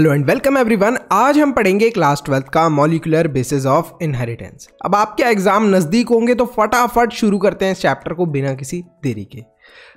Hello and welcome everyone. आज हम पढ़ेंगे क्लास 12 का मॉलिक्यूलर बेसिस ऑफ इनहेरिटेंस। अब आपके एग्जाम नज़दीक होंगे तो फटाफट शुरू करते हैं इस चैप्टर को बिना किसी देरी के।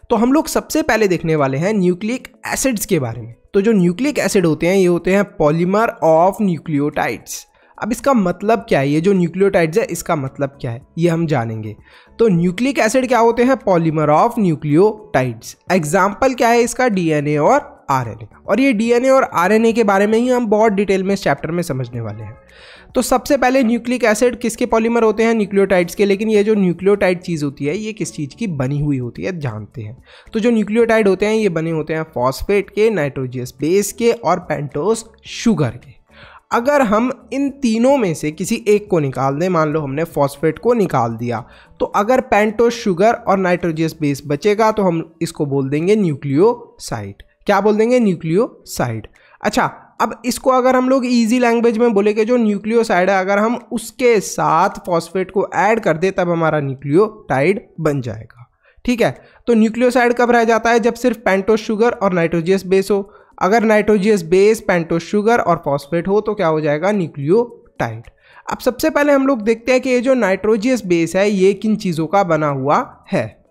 तो हम लोग सबसे पहले देखने वाले हैं न्यूक्लिक एसिड्स के बारे में। तो जो न्यूक्लिक एसिड होते हैं ये होते हैं पॉलीमर ऑफ न्यूक्लियोटाइड्स। अब इसका मतलब क्या है, ये जो न्यूक्लियोटाइड्स है इसका मतलब क्या है ये हम जानेंगे। तो न्यूक्लिक एसिड क्या होते हैं? Polymer of nucleotides. एग्जाम्पल क्या है इसका? डीएनए और आरएनए। और ये डीएनए और आरएनए के बारे में ही हम बहुत डिटेल में इस चैप्टर में समझने वाले हैं। तो सबसे पहले न्यूक्लिक एसिड किसके पॉलीमर होते हैं? न्यूक्लियोटाइड्स के। लेकिन ये जो न्यूक्लियोटाइड चीज़ होती है ये किस चीज़ की बनी हुई होती है जानते हैं। तो जो न्यूक्लियोटाइड होते हैं ये बने होते हैं फॉस्फेट के, नाइट्रोजियस बेस के और पेंटोस शुगर के। अगर हम इन तीनों में से किसी एक को निकाल दें, मान लो हमने फॉस्फेट को निकाल दिया, तो अगर पेंटोस शुगर और नाइट्रोजियस बेस बचेगा तो हम इसको बोल देंगे न्यूक्लियोसाइड। क्या बोल देंगे? न्यूक्लियोसाइड। अच्छा, अब इसको अगर हम लोग इजी लैंग्वेज में बोले कि जो न्यूक्लियोसाइड है अगर हम उसके साथ फॉस्फेट को ऐड कर दे तब हमारा न्यूक्लियोटाइड बन जाएगा। ठीक है, तो न्यूक्लियोसाइड कब रह जाता है? जब सिर्फ पेंटोस शुगर और नाइट्रोजियस बेस हो। अगर नाइट्रोजियस बेस, पेंटोस शुगर और फॉस्फेट हो तो क्या हो जाएगा? न्यूक्लियोटाइड। अब सबसे पहले हम लोग देखते हैं कि ये जो नाइट्रोजियस बेस है ये किन चीज़ों का बना हुआ है।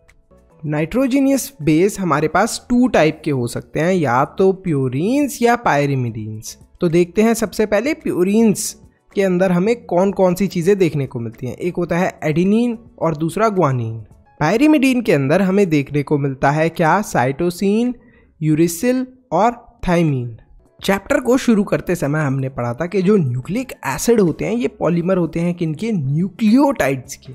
नाइट्रोजीनियस बेस हमारे पास टू टाइप के हो सकते हैं, या तो प्योरीन्स या पायरिमिडीन्स। तो देखते हैं सबसे पहले प्योरीन्स के अंदर हमें कौन कौन सी चीज़ें देखने को मिलती हैं। एक होता है एडिनिन और दूसरा ग्वानिन। पायरिमिडीन के अंदर हमें देखने को मिलता है क्या? साइटोसिन, यूरिसिल और थाइमीन। चैप्टर को शुरू करते समय हमने पढ़ा था कि जो न्यूक्लिक एसिड होते हैं ये पॉलीमर होते हैं किनके? न्यूक्लियोटाइड्स के।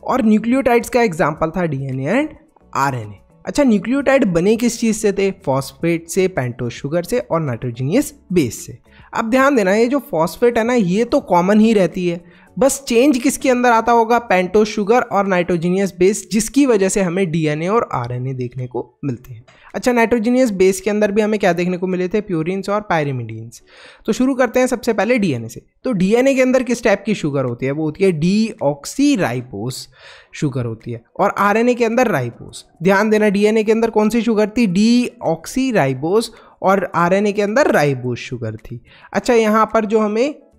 और न्यूक्लियोटाइड्स का एग्जाम्पल था डीएनए एंड आरएनए। अच्छा, न्यूक्लियोटाइड बने किस चीज़ से थे? फॉस्फेट से, पेंटोस शुगर से और नाइट्रोजीनियस बेस से। अब ध्यान देना, ये जो फॉस्फेट है ना ये तो कॉमन ही रहती है, बस चेंज किसके अंदर आता होगा? पेंटोस शुगर और नाइट्रोजीनियस बेस, जिसकी वजह से हमें डीएनए और आरएनए देखने को मिलते हैं। अच्छा, नाइट्रोजीनियस बेस के अंदर भी हमें क्या देखने को मिले थे? प्योरीन्स और पायरिमिडीन्स। तो शुरू करते हैं सबसे पहले डीएनए से। तो डीएनए के अंदर किस टाइप की शुगर होती है? वो होती है डीऑक्सीराइबोस शुगर होती है। और आरएनए के अंदर राइबोस। ध्यान देना, डीएनए के अंदर कौन सी शुगर थी? डीऑक्सीराइबोस और आरएनए के अंदर राइबोस शुगर थी। अच्छा, यहाँ पर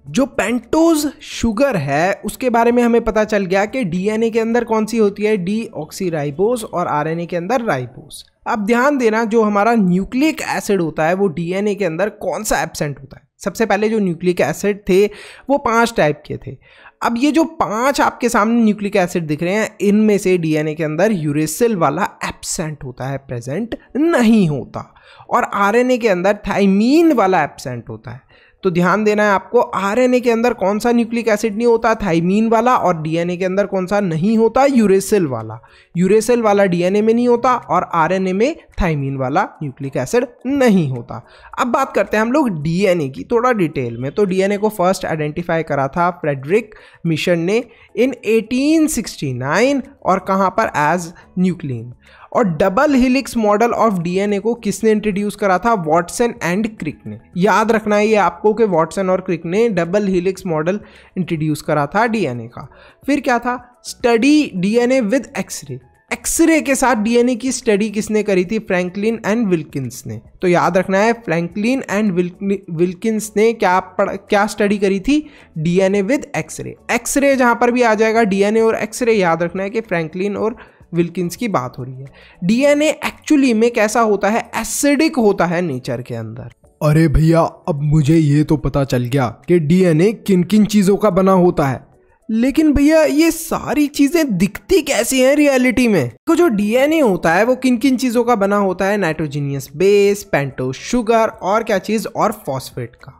जो पेंटोस शुगर है उसके बारे में हमें पता चल गया कि डीएनए के अंदर कौन सी होती है? डीऑक्सीराइबोस और आरएनए के अंदर राइबोस। अब ध्यान देना, जो हमारा न्यूक्लिक एसिड होता है वो डीएनए के अंदर कौन सा एब्सेंट होता है? सबसे पहले जो न्यूक्लिक एसिड थे वो 5 टाइप के थे। अब ये जो 5 आपके सामने न्यूक्लिक एसिड दिख रहे हैं इनमें से डीएनए के अंदर यूरेसिल वाला एब्सेंट होता है, प्रेजेंट नहीं होता। और आरएनए के अंदर थाइमीन वाला एब्सेंट होता है। तो ध्यान देना है आपको, आरएनए के अंदर कौन सा न्यूक्लिक एसिड नहीं होता? थाइमीन वाला। और डीएनए के अंदर कौन सा नहीं होता? यूरेसिल वाला। यूरेसिल वाला डीएनए में नहीं होता और आरएनए में थाइमीन वाला न्यूक्लिक एसिड नहीं होता। अब बात करते हैं हम लोग डीएनए की थोड़ा डिटेल में। तो डीएनए को फर्स्ट आइडेंटिफाई करा था फ्रेडरिक मिशन ने इन 1869 और कहाँ पर? As nuclein. और double helix model of DNA को किसने इंट्रोड्यूस करा था? वॉटसन एंड क्रिक ने। याद रखना है ये आपको कि वॉटसन और क्रिक ने डबल हेलिक्स मॉडल इंट्रोड्यूस करा था डीएनए का। फिर क्या था? Study DNA with X-ray. X-ray के साथ डीएनए की स्टडी किसने करी थी? फ्रैंकलिन एंड विल्किंस ने। तो याद रखना है, फ्रैंकलिन एंड विल्किंस ने क्या स्टडी करी थी? DNA with X-ray. एक्सरे जहां पर भी आ जाएगा डीएनए और एक्सरे, याद रखना है कि फ्रैंकलिन और विल्किंस की बात हो रही है। डीएनए एक्चुअली में कैसा होता है? एसिडिक होता है नेचर के अंदर। अरे भैया, अब मुझे ये तो पता चल गया कि डीएनए किन किन चीजों का बना होता है, लेकिन भैया ये सारी चीजें दिखती कैसी हैं रियलिटी में? तो जो डीएनए होता है वो किन किन चीजों का बना होता है? नाइट्रोजीनियस बेस, पेंटोस शुगर और क्या चीज? और फॉस्फेट का।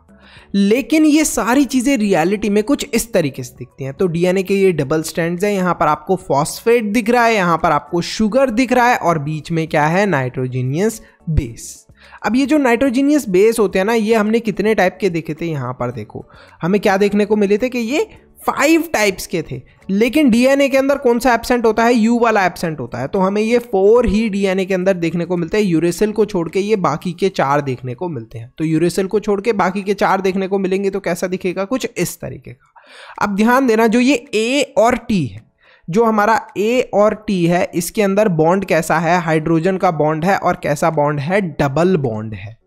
लेकिन ये सारी चीजें रियलिटी में कुछ इस तरीके से दिखती हैं। तो डीएनए के ये डबल स्ट्रैंड्स हैं, यहाँ पर आपको फॉस्फेट दिख रहा है, यहाँ पर आपको शुगर दिख रहा है और बीच में क्या है? Nitrogenous base. अब ये जो नाइट्रोजीनियस बेस होते हैं ना ये हमने कितने टाइप के देखे थे? यहाँ पर देखो, हमें क्या देखने को मिले थे कि ये 5 टाइप्स के थे। लेकिन डीएनए के अंदर कौन सा एब्सेंट होता है? यू वाला एब्सेंट होता है। तो हमें ये 4 ही डीएनए के अंदर देखने को मिलते हैं। यूरेसिल को छोड़ के ये बाकी के 4 देखने को मिलते हैं। तो यूरेसिल को छोड़ के बाकी के 4 देखने को मिलेंगे तो कैसा दिखेगा? कुछ इस तरीके का। अब ध्यान देना, जो ये ए और टी है, जो हमारा ए और टी है इसके अंदर बॉन्ड कैसा है? हाइड्रोजन का बॉन्ड है और कैसा बॉन्ड है? डबल बॉन्ड है।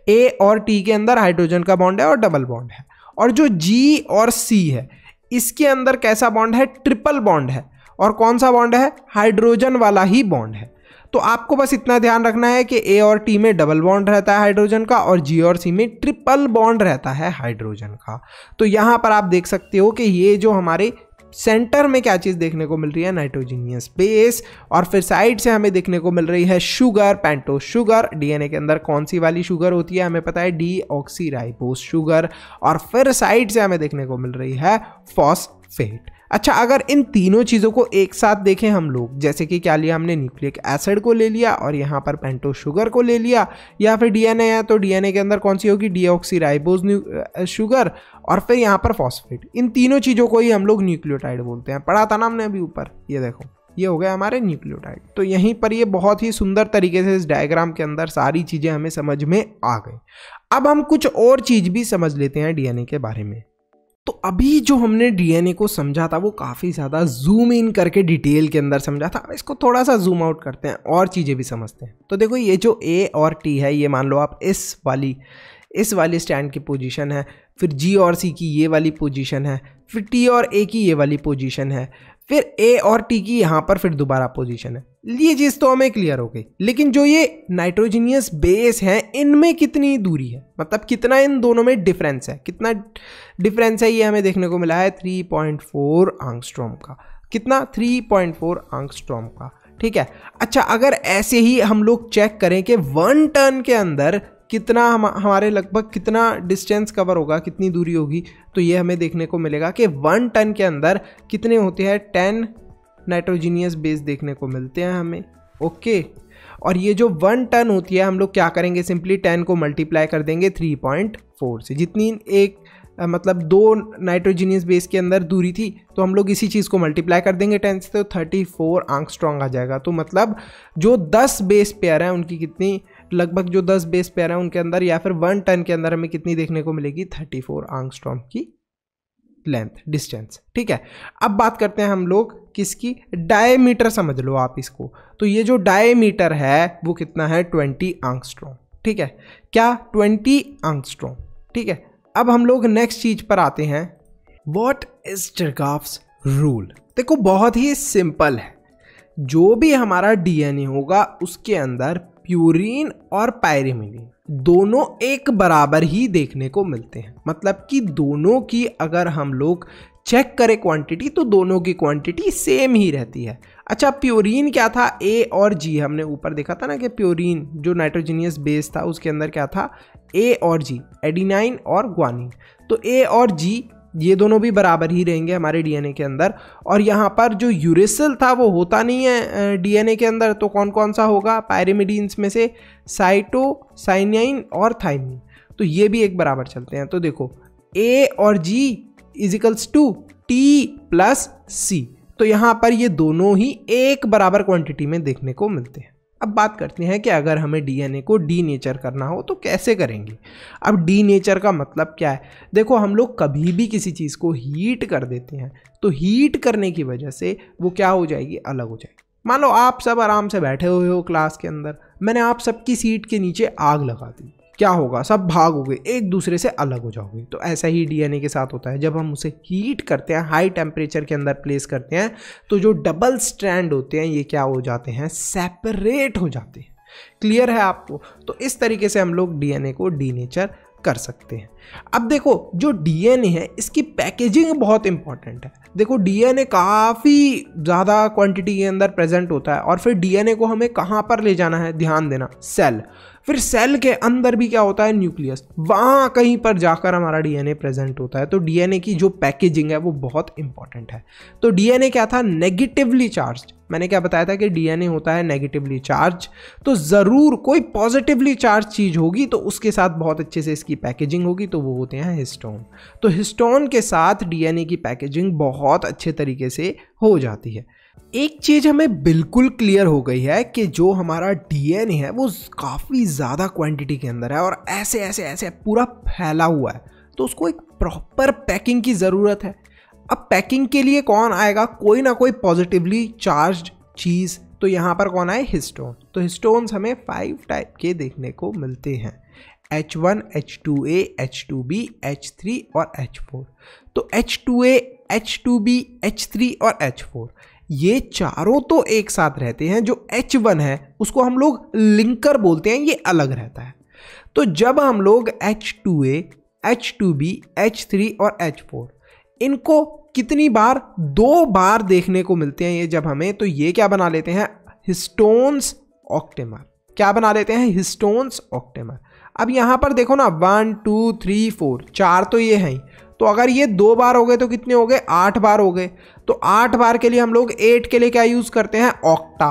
ए और टी के अंदर हाइड्रोजन का बॉन्ड है और डबल बॉन्ड है। और जो जी और सी है इसके अंदर कैसा बॉन्ड है? ट्रिपल बॉन्ड है। और कौन सा बॉन्ड है? हाइड्रोजन वाला ही बॉन्ड है। तो आपको बस इतना ध्यान रखना है कि ए और टी में डबल बॉन्ड रहता है हाइड्रोजन का और जी और सी में ट्रिपल बॉन्ड रहता है हाइड्रोजन का। तो यहां पर आप देख सकते हो कि ये जो हमारे सेंटर में क्या चीज़ देखने को मिल रही है? Nitrogenous base. और फिर साइड से हमें देखने को मिल रही है शुगर, पेंटोस शुगर। डीएनए के अंदर कौन सी वाली शुगर होती है? हमें पता है डीऑक्सीराइबोस शुगर। और फिर साइड से हमें देखने को मिल रही है फॉस्फेट। अच्छा, अगर इन तीनों चीज़ों को एक साथ देखें हम लोग, जैसे कि क्या लिया हमने? न्यूक्लिक एसिड को ले लिया और यहाँ पर पेंटोस शुगर को ले लिया, या फिर डीएनए है तो डीएनए के अंदर कौन सी होगी? डीऑक्सीराइबोस शुगर और फिर यहाँ पर फॉस्फेट। इन तीनों चीज़ों को ही हम लोग न्यूक्लियोटाइड बोलते हैं। पढ़ा था ना हमने अभी ऊपर, ये देखो ये हो गया हमारे न्यूक्लियोटाइड। तो यहीं पर ये बहुत ही सुंदर तरीके से इस डायग्राम के अंदर सारी चीज़ें हमें समझ में आ गई। अब हम कुछ और चीज़ भी समझ लेते हैं डीएनए के बारे में। तो अभी जो हमने डीएनए को समझा था वो काफ़ी ज़्यादा जूम इन करके डिटेल के अंदर समझा था। इसको थोड़ा सा जूम आउट करते हैं और चीज़ें भी समझते हैं। तो देखो ये जो ए और टी है, ये मान लो आप इस वाली स्टैंड की पोजीशन है, फिर जी और सी की ये वाली पोजीशन है, फिर टी और ए की ये वाली पोजीशन है, फिर ए और टी की यहाँ पर फिर दोबारा पोजीशन है। ये चीज़ तो हमें क्लियर हो गई। लेकिन जो ये नाइट्रोजनियस बेस हैं इनमें कितनी दूरी है, मतलब कितना इन दोनों में डिफरेंस है? कितना डिफरेंस है ये हमें देखने को मिला है 3.4 एंगस्ट्रॉम का। कितना? 3.4 एंगस्ट्रॉम का। ठीक है। अच्छा, अगर ऐसे ही हम लोग चेक करें कि 1 टन के अंदर कितना हमारे लगभग कितना डिस्टेंस कवर होगा, कितनी दूरी होगी, तो ये हमें देखने को मिलेगा कि 1 टन के अंदर कितने होते हैं? 10 नाइट्रोजनियस बेस देखने को मिलते हैं हमें। ओके। और ये जो 1 टन होती है, हम लोग क्या करेंगे? सिंपली 10 को मल्टीप्लाई कर देंगे 3.4 से। जितनी एक मतलब 2 नाइट्रोजनियस बेस के अंदर दूरी थी, तो हम लोग इसी चीज़ को मल्टीप्लाई कर देंगे 10 से, तो 34 एंगस्ट्रॉम आ जाएगा। तो मतलब जो 10 बेस पेयर हैं उनकी कितनी, लगभग जो 10 बेस पेयर हैं उनके अंदर या फिर 1 टन के अंदर हमें कितनी देखने को मिलेगी? 34 एंगस्ट्रॉम की लेंथ, डिस्टेंस। ठीक है। अब बात करते हैं हम लोग किसकी? डायमीटर समझ लो आप इसको। तो ये जो डायमीटर है वो कितना है? 20 एंगस्ट्रॉम। ठीक है। क्या? 20 एंगस्ट्रॉम। ठीक है। अब हम लोग नेक्स्ट चीज पर आते हैं। What is Chargaff's rule? देखो बहुत ही सिंपल है। जो भी हमारा डीएनए होगा उसके अंदर प्यूरीन और पायरिमिडीन दोनों एक बराबर ही देखने को मिलते हैं। मतलब कि दोनों की अगर हम लोग चेक करें क्वांटिटी तो दोनों की क्वांटिटी सेम ही रहती है। अच्छा, प्यूरीन क्या था? ए और जी। हमने ऊपर देखा था ना कि प्यूरीन जो नाइट्रोजनियस बेस था उसके अंदर क्या था? ए और जी, एडिनाइन और ग्वानिन। तो ए और जी ये दोनों भी बराबर ही रहेंगे हमारे डीएनए के अंदर। और यहाँ पर जो यूरेसिल था वो होता नहीं है डीएनए के अंदर, तो कौन कौन सा होगा? पायरिमिडीन्स में से साइटोसाइनाइन और थाइमिन। तो ये भी एक बराबर चलते हैं। तो देखो ए और जी इजिकल्स टू टी प्लस सी। तो यहाँ पर ये दोनों ही एक बराबर क्वांटिटी में देखने को मिलते हैं। अब बात करते हैं कि अगर हमें डीएनए को डीनेचर करना हो तो कैसे करेंगे। अब डीनेचर का मतलब क्या है? देखो हम लोग कभी भी किसी चीज़ को हीट कर देते हैं तो हीट करने की वजह से वो क्या हो जाएगी? अलग हो जाएगी। मान लो आप सब आराम से बैठे हुए हो क्लास के अंदर, मैंने आप सबकी सीट के नीचे आग लगा दी, क्या होगा? सब भागोगे, एक दूसरे से अलग हो जाओगे। तो ऐसा ही डीएनए के साथ होता है। जब हम उसे हीट करते हैं, हाई टेम्परेचर के अंदर प्लेस करते हैं, तो जो डबल स्ट्रैंड होते हैं ये क्या हो जाते हैं? सेपरेट हो जाते हैं। क्लियर है आपको? तो इस तरीके से हम लोग डीएनए को डीनेचर कर सकते हैं। अब देखो जो डीएनए है इसकी पैकेजिंग बहुत इंपॉर्टेंट है। देखो डीएनए काफ़ी ज़्यादा क्वांटिटी के अंदर प्रेजेंट होता है और फिर डीएनए को हमें कहाँ पर ले जाना है? ध्यान देना, सेल। फिर सेल के अंदर भी क्या होता है? न्यूक्लियस। वहाँ कहीं पर जाकर हमारा डीएनए प्रेजेंट होता है। तो डीएनए की जो पैकेजिंग है वो बहुत इंपॉर्टेंट है। तो डीएनए क्या था? Negatively charged. मैंने क्या बताया था कि डीएनए होता है नेगेटिवली चार्ज। तो ज़रूर कोई पॉजिटिवली चार्ज चीज़ होगी तो उसके साथ बहुत अच्छे से इसकी पैकेजिंग होगी, तो वो होते हैं हिस्टोन। तो हिस्टोन के साथ डीएनए की पैकेजिंग बहुत अच्छे तरीके से हो जाती है। एक चीज़ हमें बिल्कुल क्लियर हो गई है कि जो हमारा डीएनए है वो काफ़ी ज़्यादा क्वांटिटी के अंदर है और ऐसे ऐसे ऐसे पूरा फैला हुआ है, तो उसको एक प्रॉपर पैकिंग की ज़रूरत है। अब पैकिंग के लिए कौन आएगा? कोई ना कोई पॉजिटिवली चार्ज्ड चीज़। तो यहाँ पर कौन आए? हिस्टोन। तो हिस्टोन्स हमें 5 टाइप के देखने को मिलते हैं। H1, H2A, H2B, H3 और H4। तो H2A, H2B, H3 और H4 ये चारों तो एक साथ रहते हैं। जो H1 है उसको हम लोग लिंकर बोलते हैं, ये अलग रहता है। तो जब हम लोग H2A, H2B, H3 और H4 इनको कितनी बार, 2 बार देखने को मिलते हैं ये जब हमें, तो ये क्या बना लेते हैं, हिस्टोन्स ऑक्टेमर। क्या बना लेते हैं, हिस्टोन्स ऑक्टेमर। अब यहां पर देखो ना 1 2 3 4 4 तो ये हैं ही, तो अगर ये 2 बार हो गए तो कितने हो गए, 8 बार हो गए। तो 8 बार के लिए हम लोग 8 के लिए क्या यूज करते हैं, ऑक्टा।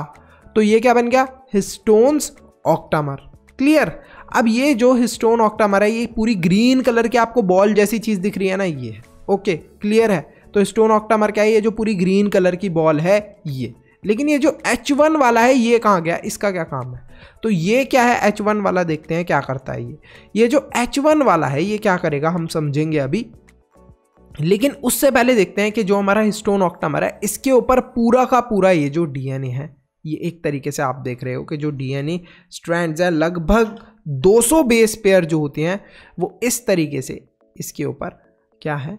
तो ये क्या बन गया, हिस्टोन्स ऑक्टामर। क्लियर। अब ये जो हिस्टोन ऑक्टामर है, ये पूरी ग्रीन कलर की आपको बॉल जैसी चीज दिख रही है ना, ये है। ओके, क्लियर है। तो हिस्टोन ऑक्टामर क्या है, ये जो पूरी ग्रीन कलर की बॉल है ये। लेकिन ये जो H1 वाला है ये कहाँ गया, इसका क्या काम है। तो ये क्या है, H1 वाला देखते हैं क्या करता है ये जो H1 वाला है ये क्या करेगा हम समझेंगे अभी। लेकिन उससे पहले देखते हैं कि जो हमारा हिस्टोन ऑक्टामर है इसके ऊपर पूरा का पूरा ये जो डीएनए है, ये एक तरीके से आप देख रहे हो कि जो डीएनए स्ट्रैंड्स है लगभग 200 बेस पेयर जो होती हैं वो इस तरीके से इसके ऊपर क्या है,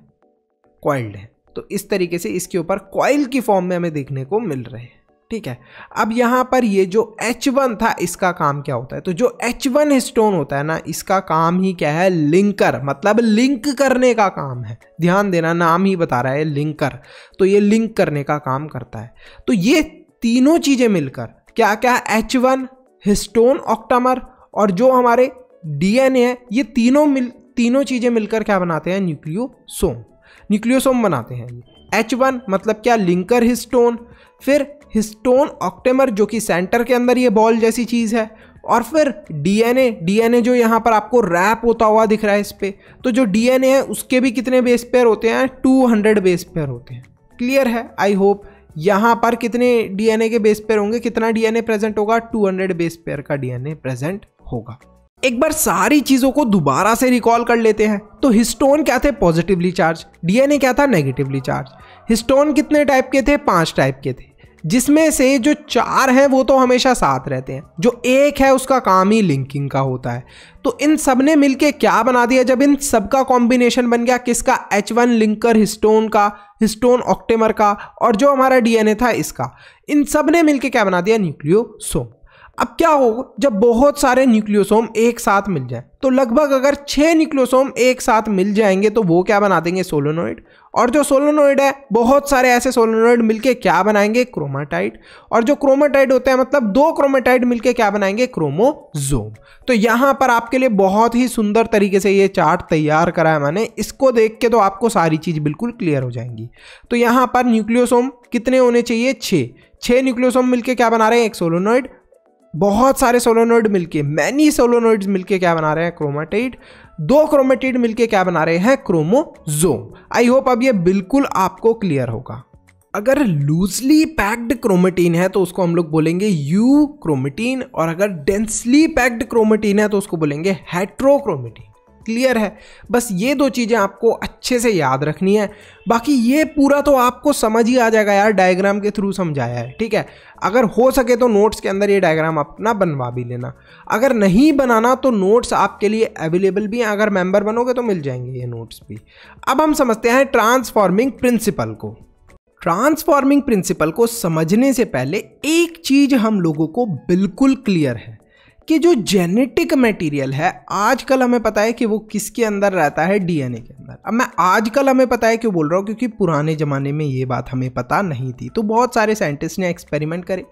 कॉइल्ड है। तो इस तरीके से इसके ऊपर कॉइल की फॉर्म में हमें देखने को मिल रहे हैं। ठीक है। अब यहां पर ये जो H1 था इसका काम क्या होता है, तो जो H1 हिस्टोन होता है ना, इसका काम ही क्या है, लिंकर, मतलब लिंक करने का काम है। ध्यान देना, नाम ही बता रहा है लिंकर। तो ये लिंक करने का काम करता है। तो ये तीनों चीजें मिलकर क्या क्या, H1, हिस्टोन ऑक्टामर और जो हमारे डीएनए है, ये तीनों चीजें मिलकर क्या बनाते हैं, न्यूक्लियोसोम। न्यूक्लियोसोम बनाते हैं ये। H1 मतलब क्या, लिंकर हिस्टोन, फिर हिस्टोन ऑक्टेमर जो कि सेंटर के अंदर ये बॉल जैसी चीज है, और फिर डीएनए जो यहाँ पर आपको रैप होता हुआ दिख रहा है इस पे। तो जो डीएनए है उसके भी कितने बेस पेयर होते हैं, 200 बेस पेयर होते हैं। क्लियर है। आई होप यहाँ पर कितने डीएनए के बेस पेयर होंगे, कितना डीएनए प्रेजेंट होगा, 200 बेस पेयर का डीएनए प्रेजेंट होगा। एक बार सारी चीजों को दोबारा से रिकॉल कर लेते हैं। तो हिस्टोन क्या थे, पॉजिटिवली चार्ज। डीएनए क्या था, नेगेटिवली चार्ज। हिस्टोन कितने टाइप के थे, 5 टाइप के थे, जिसमें से जो 4 हैं वो तो हमेशा साथ रहते हैं, जो 1 है उसका काम ही लिंकिंग का होता है। तो इन सब ने मिलके क्या बना दिया, जब इन सब का कॉम्बिनेशन बन गया किसका, H1 लिंकर हिस्टोन का, हिस्टोन ऑक्टेमर का, और जो हमारा डीएनए था इसका, इन सब ने मिलके क्या बना दिया, न्यूक्लियोसोम। अब क्या हो, जब बहुत सारे न्यूक्लियोसोम एक साथ मिल जाए, तो लगभग अगर 6 न्यूक्लियोसोम एक साथ मिल जाएंगे तो वो क्या बना देंगे, सोलेनोइड। और जो सोलेनोइड है, बहुत सारे ऐसे सोलेनोइड मिलके क्या बनाएंगे, क्रोमेटाइड। और जो क्रोमेटाइड होते हैं, मतलब 2 क्रोमेटाइड मिलके क्या बनाएंगे, क्रोमोसोम। तो यहां पर आपके लिए बहुत ही सुंदर तरीके से ये चार्ट तैयार करा है मैंने। इसको देख के तो आपको सारी चीज बिल्कुल क्लियर हो जाएंगी। तो यहां पर न्यूक्लियोसोम कितने होने चाहिए, 6 न्यूक्लियोसोम मिलके क्या बना रहे हैं, एक सोलेनोइड। बहुत सारे सोलेनोइड मिलके, मैनी सोलेनोइड्स मिलके क्या बना रहे हैं, क्रोमेटाइड। 2 क्रोमेटाइड मिलके क्या बना रहे हैं, क्रोमोसोम। आई होप अब ये बिल्कुल आपको क्लियर होगा। अगर लूजली पैक्ड क्रोमेटिन है तो उसको हम लोग बोलेंगे यू क्रोमेटिन, और अगर डेंसली पैक्ड क्रोमेटिन है तो उसको बोलेंगे हेट्रोक्रोमेटिन। क्लियर है। बस ये 2 चीजें आपको अच्छे से याद रखनी है। बाकी ये पूरा तो आपको समझ ही आ जाएगा यार, डायग्राम के थ्रू समझाया है। ठीक है। अगर हो सके तो नोट्स के अंदर ये डायग्राम अपना बनवा भी लेना। अगर नहीं बनाना तो नोट्स आपके लिए अवेलेबल भी हैं, अगर मेंबर बनोगे तो मिल जाएंगे ये नोट्स भी। अब हम समझते हैं ट्रांसफॉर्मिंग प्रिंसिपल को। ट्रांसफॉर्मिंग प्रिंसिपल को समझने से पहले एक चीज हम लोगों को बिल्कुल क्लियर है कि जो जेनेटिक मटेरियल है, आजकल हमें पता है कि वो किसके अंदर रहता है, डीएनए के अंदर। अब मैं आजकल हमें पता है क्यों बोल रहा हूँ, क्योंकि पुराने ज़माने में ये बात हमें पता नहीं थी। तो बहुत सारे साइंटिस्ट ने एक्सपेरिमेंट करे,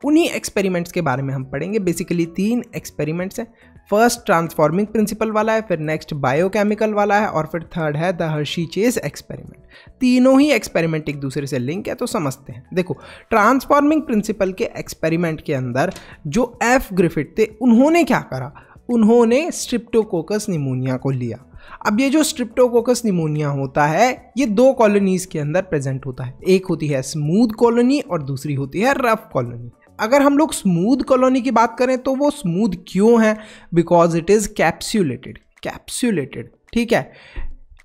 उन्हीं एक्सपेरिमेंट्स के बारे में हम पढ़ेंगे। बेसिकली 3 एक्सपेरिमेंट्स हैं। फर्स्ट ट्रांसफॉर्मिंग प्रिंसिपल वाला है, फिर नेक्स्ट बायोकेमिकल वाला है, और फिर थर्ड है द हर्शी-चेज एक्सपेरिमेंट। तीनों ही एक्सपेरिमेंट एक दूसरे से लिंक है, तो समझते हैं। देखो, ट्रांसफॉर्मिंग प्रिंसिपल के एक्सपेरिमेंट के अंदर जो एफ ग्रिफिथ थे, उन्होंने क्या करा, उन्होंने स्ट्रिप्टोकोकस निमोनिया को लिया। अब ये जो स्ट्रिप्टोकोकस निमोनिया होता है, ये 2 कॉलोनीज के अंदर प्रेजेंट होता है। एक होती है स्मूथ कॉलोनी और दूसरी होती है रफ कॉलोनी। अगर हम लोग स्मूथ कॉलोनी की बात करें तो वो स्मूथ क्यों है, बिकॉज इट इज कैप्सूलेटेड। ठीक है।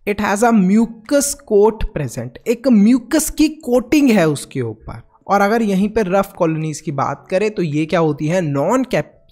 It has a mucus coat present, एक म्यूकस की कोटिंग है उसके ऊपर। और अगर यहीं पर रफ कॉलोनीज की बात करें तो ये क्या होती है, नॉन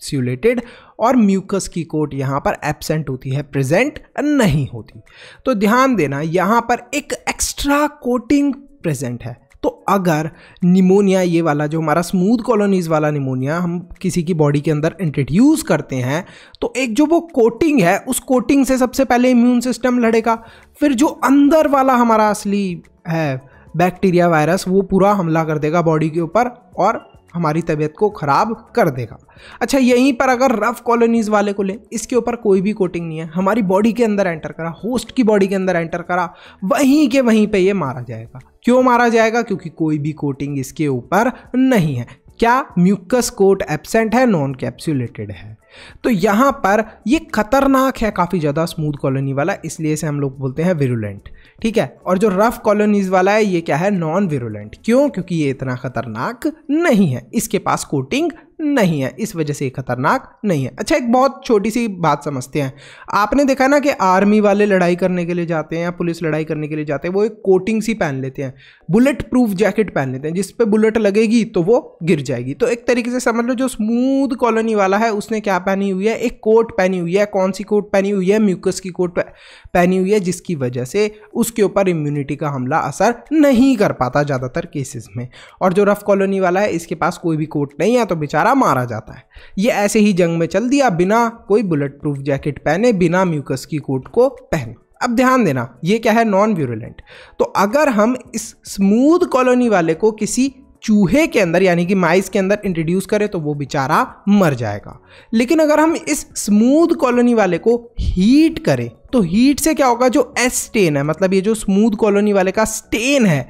कैप्सुलेटेड, और म्यूकस की कोट यहाँ पर एब्सेंट होती है, प्रेजेंट नहीं होती। तो ध्यान देना यहाँ पर एक एक्स्ट्रा कोटिंग प्रेजेंट है। तो अगर निमोनिया, ये वाला जो हमारा स्मूथ कॉलोनीज वाला निमोनिया हम किसी की बॉडी के अंदर इंट्रोड्यूस करते हैं, तो एक जो वो कोटिंग है, उस कोटिंग से सबसे पहले इम्यून सिस्टम लड़ेगा, फिर जो अंदर वाला हमारा असली है बैक्टीरिया, वायरस, वो पूरा हमला कर देगा बॉडी के ऊपर और हमारी तबीयत को ख़राब कर देगा। अच्छा, यहीं पर अगर रफ कॉलोनीज वाले को लें, इसके ऊपर कोई भी कोटिंग नहीं है, हमारी बॉडी के अंदर एंटर करा, होस्ट की बॉडी के अंदर एंटर करा, वहीं के वहीं पे ये मारा जाएगा। क्यों मारा जाएगा? क्योंकि कोई भी कोटिंग इसके ऊपर नहीं है। क्या? म्यूकस कोट एब्सेंट है, नॉन कैप्सुलेटेड है। तो यहाँ पर ये खतरनाक है काफ़ी ज़्यादा स्मूथ कॉलोनी वाला, इसलिए इसे हम लोग बोलते हैं विरुलेंट, ठीक है। और जो रफ कॉलोनीज वाला है, ये क्या है? Non virulent. क्यों? क्योंकि ये इतना खतरनाक नहीं है, इसके पास कोटिंग नहीं है, इस वजह से ये खतरनाक नहीं है। अच्छा, एक बहुत छोटी सी बात समझते हैं। आपने देखा ना कि आर्मी वाले लड़ाई करने के लिए जाते हैं या पुलिस लड़ाई करने के लिए जाते हैं, वो एक कोटिंग सी पहन लेते हैं, बुलेट प्रूफ जैकेट पहन लेते हैं, जिस पे बुलेट लगेगी तो वो गिर जाएगी। तो एक तरीके से समझ लो, जो स्मूथ कॉलोनी वाला है उसने क्या पहनी हुई है? एक कोट पहनी हुई है। कौन सी कोट पहनी हुई है? म्यूकस की कोट पहनी हुई है, जिसकी वजह से उसके ऊपर इम्यूनिटी का हमला असर नहीं कर पाता ज़्यादातर केसेस में। और जो रफ कॉलोनी वाला है, इसके पास कोई भी कोट नहीं है, तो बेचारा मारा जाता है। ये ऐसे ही जंग में चल दिया, बिना कोई बुलेट प्रूफ जैकेट पहने, बिना म्यूकस की कोट को पहने। अब ध्यान देना, ये क्या है? Non virulent. तो अगर हम इस स्मूथ कॉलोनी वाले को किसी चूहे के अंदर, यानी कि माइस के अंदर इंट्रोड्यूस करें, तो वो बेचारा मर जाएगा। लेकिन अगर हम इस स्मूथ कॉलोनी वाले को हीट करें, तो हीट से क्या होगा? जो एस स्टेन है, मतलब ये जो स्मूथ कॉलोनी वाले का स्टेन है,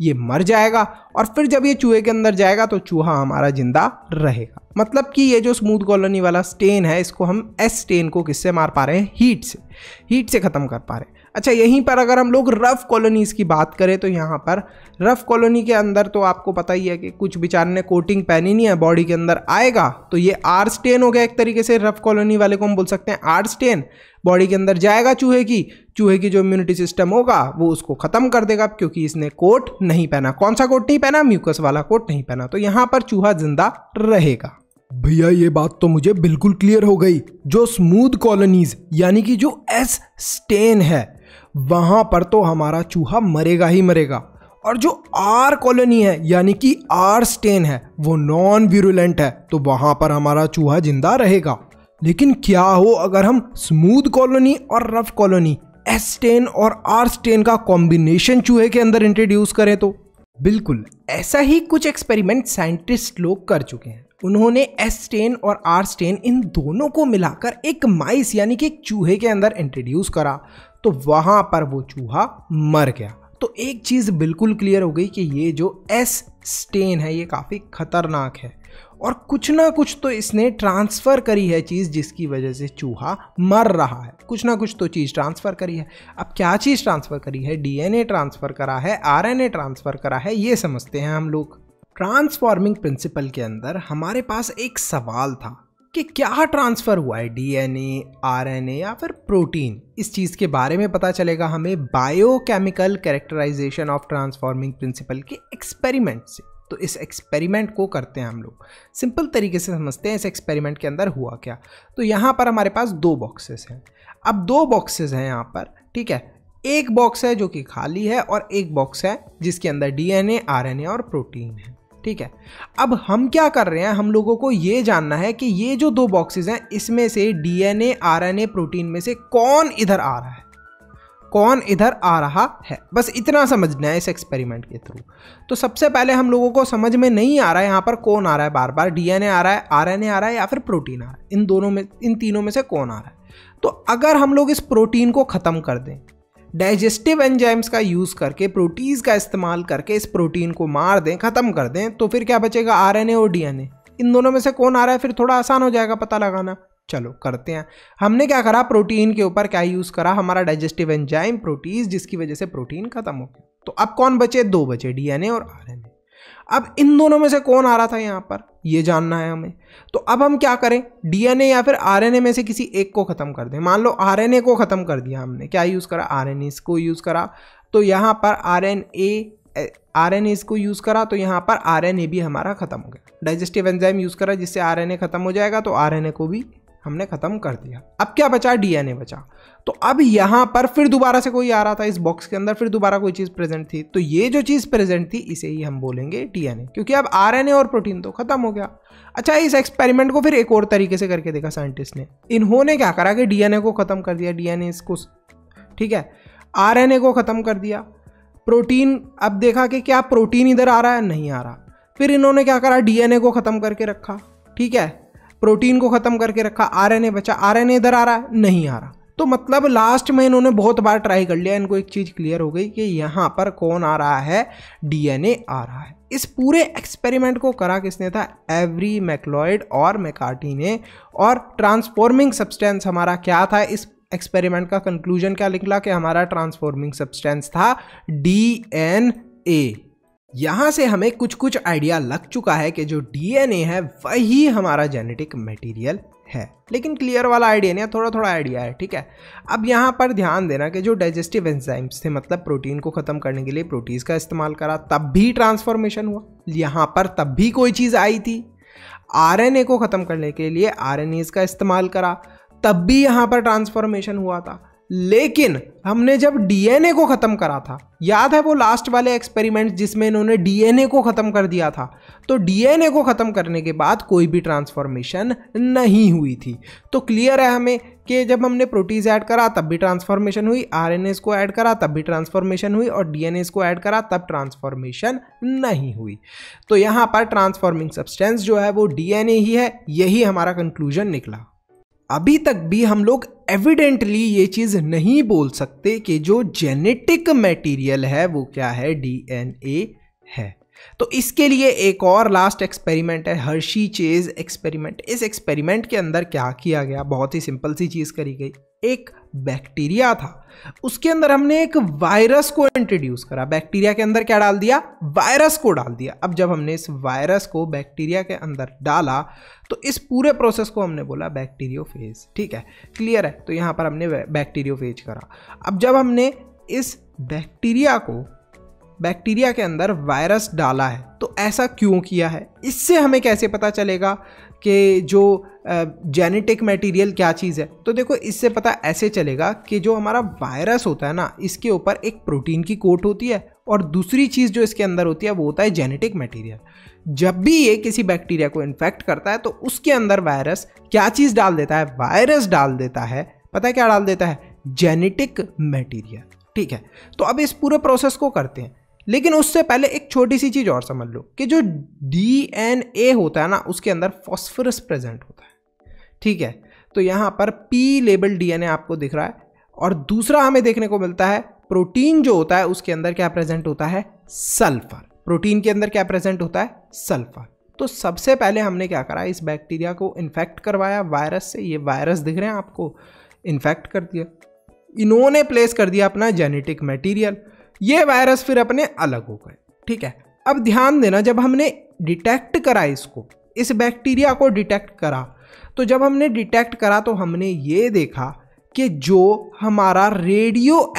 ये मर जाएगा। और फिर जब ये चूहे के अंदर जाएगा तो चूहा हमारा जिंदा रहेगा। मतलब कि ये जो स्मूथ कॉलोनी वाला स्टेन है, इसको हम एस स्टेन को किससे मार पा रहे हैं? हीट से ख़त्म कर पा रहे हैं। अच्छा, यहीं पर अगर हम लोग रफ कॉलोनीज़ की बात करें, तो यहाँ पर रफ कॉलोनी के अंदर तो आपको पता ही है कि कुछ बेचारे ने कोटिंग पहनी नहीं है, बॉडी के अंदर आएगा तो ये आर स्टेन हो गया एक तरीके से। रफ कॉलोनी वाले को हम बोल सकते हैं आर स्टेन। बॉडी के अंदर जाएगा चूहे की जो इम्यूनिटी सिस्टम होगा वो उसको ख़त्म कर देगा, क्योंकि इसने कोट नहीं पहना। कौन सा कोट नहीं पहना? म्यूकस वाला कोट नहीं पहना। तो यहाँ पर चूहा जिंदा रहेगा। भैया ये बात तो मुझे बिल्कुल क्लियर हो गई। जो स्मूथ कॉलोनीज यानी कि जो एस स्टेन है, वहां पर तो हमारा चूहा मरेगा ही मरेगा। और जो आर कॉलोनी है यानी कि आर स्टेन है, वो नॉन विरुलेंट है, तो वहां पर हमारा चूहा जिंदा रहेगा। लेकिन क्या हो अगर हम स्मूथ कॉलोनी और रफ कॉलोनी, एस स्टेन और आर स्टेन का कॉम्बिनेशन चूहे के अंदर इंट्रोड्यूस करें? तो बिल्कुल ऐसा ही कुछ एक्सपेरिमेंट साइंटिस्ट लोग कर चुके हैं। उन्होंने एस स्टेन और आर स्टेन, इन दोनों को मिलाकर एक माइस यानी कि एक चूहे के अंदर इंट्रोड्यूस करा, तो वहां पर वो चूहा मर गया। तो एक चीज बिल्कुल क्लियर हो गई कि ये जो एस स्टेन है, ये काफी खतरनाक है और कुछ ना कुछ तो इसने ट्रांसफर करी है चीज, जिसकी वजह से चूहा मर रहा है। कुछ ना कुछ तो चीज ट्रांसफर करी है। अब क्या चीज ट्रांसफर करी है? डीएनए ट्रांसफर करा है, आरएनए ट्रांसफर करा है, ये समझते हैं हम लोग। ट्रांसफॉर्मिंग प्रिंसिपल के अंदर हमारे पास एक सवाल था कि क्या ट्रांसफर हुआ है, डीएनए, आरएनए या फिर प्रोटीन। इस चीज के बारे में पता चलेगा हमें biochemical characterisation of transforming principle के एक्सपेरिमेंट से। तो इस एक्सपेरिमेंट को करते हैं हम लोग, सिंपल तरीके से समझते हैं इस एक्सपेरिमेंट के अंदर हुआ क्या। तो यहाँ पर हमारे पास दो बॉक्सेस हैं। अब दो बॉक्सेस हैं यहाँ पर, ठीक है। एक बॉक्स है जो कि खाली है और एक बॉक्स है जिसके अंदर डीएनए, आरएनए और प्रोटीन है, ठीक है। अब हम क्या कर रहे हैं, हम लोगों को ये जानना है कि ये जो दो बॉक्सेस हैं, इसमें से डीएनए, आरएनए, प्रोटीन में से कौन इधर आ रहा है, कौन इधर आ रहा है। बस इतना समझना है इस एक्सपेरिमेंट के थ्रू। तो सबसे पहले हम लोगों को समझ में नहीं आ रहा है यहाँ पर कौन आ रहा है, बार बार डीएनए आ रहा है, आरएनए आ रहा है या फिर प्रोटीन आ रहा है। इन तीनों में से कौन आ रहा है। तो अगर हम लोग इस प्रोटीन को ख़त्म कर दें, डाइजेस्टिव एंजाइम्स का यूज़ करके, प्रोटीज का इस्तेमाल करके इस प्रोटीन को मार दें, ख़त्म कर दें, तो फिर क्या बचेगा? आरएनए और डीएनए। इन दोनों में से कौन आ रहा है, फिर थोड़ा आसान हो जाएगा पता लगाना। चलो करते हैं। हमने क्या करा, प्रोटीन के ऊपर क्या यूज़ करा, हमारा डाइजेस्टिव एंजाइम प्रोटीज, जिसकी वजह से प्रोटीन खत्म हो गया। तो अब कौन बचे? दो बचे, डीएनए और आरएनए। अब इन दोनों में से कौन आ रहा था यहाँ पर, ये जानना है हमें। तो अब हम क्या करें, डीएनए या फिर आरएनए में से किसी एक को खत्म कर दें। मान लो आरएनए को खत्म कर दिया हमने, क्या यूज़ करा, आरएनए को यूज़ करा। तो यहाँ पर RNA आरएनए को यूज़ करा तो यहाँ पर आरएनए भी हमारा खत्म हो गया। डाइजेस्टिव एंजाइम यूज़ करा जिससे आरएनए खत्म हो जाएगा, तो आरएनए को भी हमने खत्म कर दिया। अब क्या बचा, डीएनए बचा। तो अब यहाँ पर फिर दोबारा से कोई आ रहा था इस बॉक्स के अंदर, फिर दोबारा कोई चीज़ प्रेजेंट थी, तो ये जो चीज़ प्रेजेंट थी इसे ही हम बोलेंगे डीएनए, क्योंकि अब आरएनए और प्रोटीन तो खत्म हो गया। अच्छा, इस एक्सपेरिमेंट को फिर एक और तरीके से करके देखा साइंटिस्ट ने। इन्होंने क्या करा कि डीएनए को खत्म कर दिया, डीएनए इसको, ठीक है, आरएनए को खत्म कर दिया, प्रोटीन, अब देखा कि क्या प्रोटीन इधर आ रहा है, नहीं आ रहा। फिर इन्होंने क्या करा, डीएनए को खत्म करके रखा, ठीक है, प्रोटीन को खत्म करके रखा, आरएनए बचा, आरएनए इधर आ रहा है, नहीं आ रहा। तो मतलब लास्ट में इन्होंने बहुत बार ट्राई कर लिया, इनको एक चीज क्लियर हो गई कि यहाँ पर कौन आ रहा है, डीएनए आ रहा है। इस पूरे एक्सपेरिमेंट को करा किसने था, एवरी मैक्लॉयड और मैकार्टी ने। और ट्रांसफॉर्मिंग सब्सटेंस हमारा क्या था, इस एक्सपेरिमेंट का कंक्लूजन क्या निकला कि हमारा ट्रांसफॉर्मिंग सब्सटेंस था डीएनए। यहां से हमें कुछ कुछ आइडिया लग चुका है कि जो डीएनए है वही हमारा जेनेटिक मटेरियल है, लेकिन क्लियर वाला आइडिया नहीं है, थोड़ा थोड़ा आइडिया है, ठीक है। अब यहाँ पर ध्यान देना कि जो डाइजेस्टिव एंजाइम्स थे, मतलब प्रोटीन को खत्म करने के लिए प्रोटीज का इस्तेमाल करा, तब भी ट्रांसफॉर्मेशन हुआ। यहाँ पर तब भी कोई चीज़ आई थी। आरएनए को खत्म करने के लिए आरएनएज का इस्तेमाल करा, तब भी यहाँ पर ट्रांसफॉर्मेशन हुआ था। लेकिन हमने जब डीएनए को खत्म करा था, याद है वो लास्ट वाले एक्सपेरिमेंट जिसमें इन्होंने डीएनए को खत्म कर दिया था, तो डीएनए को खत्म करने के बाद कोई भी ट्रांसफॉर्मेशन नहीं हुई थी। तो क्लियर है हमें कि जब हमने प्रोटीज ऐड करा तब भी ट्रांसफॉर्मेशन हुई, आरएनए को ऐड करा तब भी ट्रांसफॉर्मेशन हुई, और डीएनए को ऐड करा तब ट्रांसफॉर्मेशन नहीं हुई। तो यहाँ पर ट्रांसफॉर्मिंग सब्सटेंस जो है वो डीएनए ही है, यही हमारा कंक्लूजन निकला। अभी तक भी हम लोग एविडेंटली ये चीज नहीं बोल सकते कि जो जेनेटिक मटेरियल है वो क्या है, डीएनए है। तो इसके लिए एक और लास्ट एक्सपेरिमेंट है, हर्शी चेज एक्सपेरिमेंट। इस एक्सपेरिमेंट के अंदर क्या किया गया, बहुत ही सिंपल सी चीज करी गई। एक बैक्टीरिया था, उसके अंदर हमने एक वायरस को इंट्रोड्यूस करा। बैक्टीरिया के अंदर क्या डाल दिया, वायरस को डाल दिया। अब जब हमने इस वायरस को बैक्टीरिया के अंदर डाला तो इस पूरे प्रोसेस को हमने बोला बैक्टीरियोफेज, ठीक है, क्लियर है। तो यहाँ पर हमने बैक्टीरियोफेज करा। अब जब हमने इस बैक्टीरिया के अंदर वायरस डाला है तो ऐसा क्यों किया है, इससे हमें कैसे पता चलेगा कि जो जेनेटिक मटेरियल क्या चीज़ है। तो देखो इससे पता ऐसे चलेगा कि जो हमारा वायरस होता है ना, इसके ऊपर एक प्रोटीन की कोट होती है और दूसरी चीज़ जो इसके अंदर होती है वो होता है जेनेटिक मटेरियल। जब भी ये किसी बैक्टीरिया को इन्फेक्ट करता है तो उसके अंदर वायरस क्या चीज़ डाल देता है, वायरस डाल देता है। पता है क्या डाल देता है, जेनेटिक मटेरियल, ठीक है। तो अब इस पूरे प्रोसेस को करते हैं, लेकिन उससे पहले एक छोटी सी चीज़ और समझ लो कि जो डीएनए होता है ना, उसके अंदर फॉस्फोरस प्रेजेंट होता है, ठीक है। तो यहाँ पर पी लेबल डीएनए आपको दिख रहा है। और दूसरा हमें देखने को मिलता है प्रोटीन जो होता है उसके अंदर क्या प्रेजेंट होता है, सल्फर। प्रोटीन के अंदर क्या प्रेजेंट होता है, सल्फर। तो सबसे पहले हमने क्या करा, इस बैक्टीरिया को इन्फेक्ट करवाया वायरस से। ये वायरस दिख रहे हैं आपको, इन्फेक्ट कर दिया। इन्होंने प्लेस कर दिया अपना जेनेटिक मटेरियल, ये वायरस फिर अपने अलग हो गए, ठीक है। अब ध्यान देना, जब हमने डिटेक्ट करा इसको, इस बैक्टीरिया को डिटेक्ट करा, तो जब हमने डिटेक्ट करा तो हमने ये देखा कि जो हमारा radio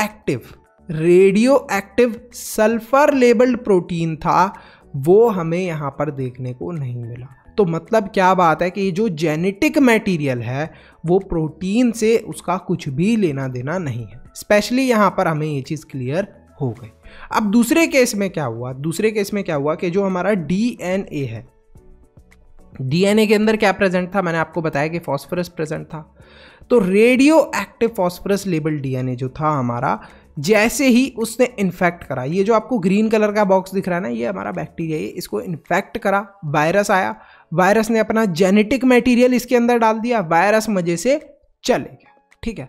active sulphur labelled protein था वो हमें यहाँ पर देखने को नहीं मिला। तो मतलब क्या बात है कि ये जो जेनेटिक मटेरियल है वो प्रोटीन से उसका कुछ भी लेना देना नहीं है। स्पेशली यहाँ पर हमें ये चीज़ क्लियर हो गई। अब दूसरे केस में क्या हुआ, कि जो हमारा डीएनए है, डीएनए के अंदर क्या प्रेजेंट था, मैंने आपको बताया कि फॉस्फोरस प्रेजेंट था। तो radio active phosphorus label DNA जो था हमारा, जैसे ही उसने इन्फेक्ट करा, ये जो आपको ग्रीन कलर का बॉक्स दिख रहा है ना, ये हमारा बैक्टीरिया है, इसको इन्फेक्ट करा, वायरस आया, वायरस ने अपना जेनेटिक मटेरियल इसके अंदर डाल दिया, वायरस मजे से चले गया, ठीक है।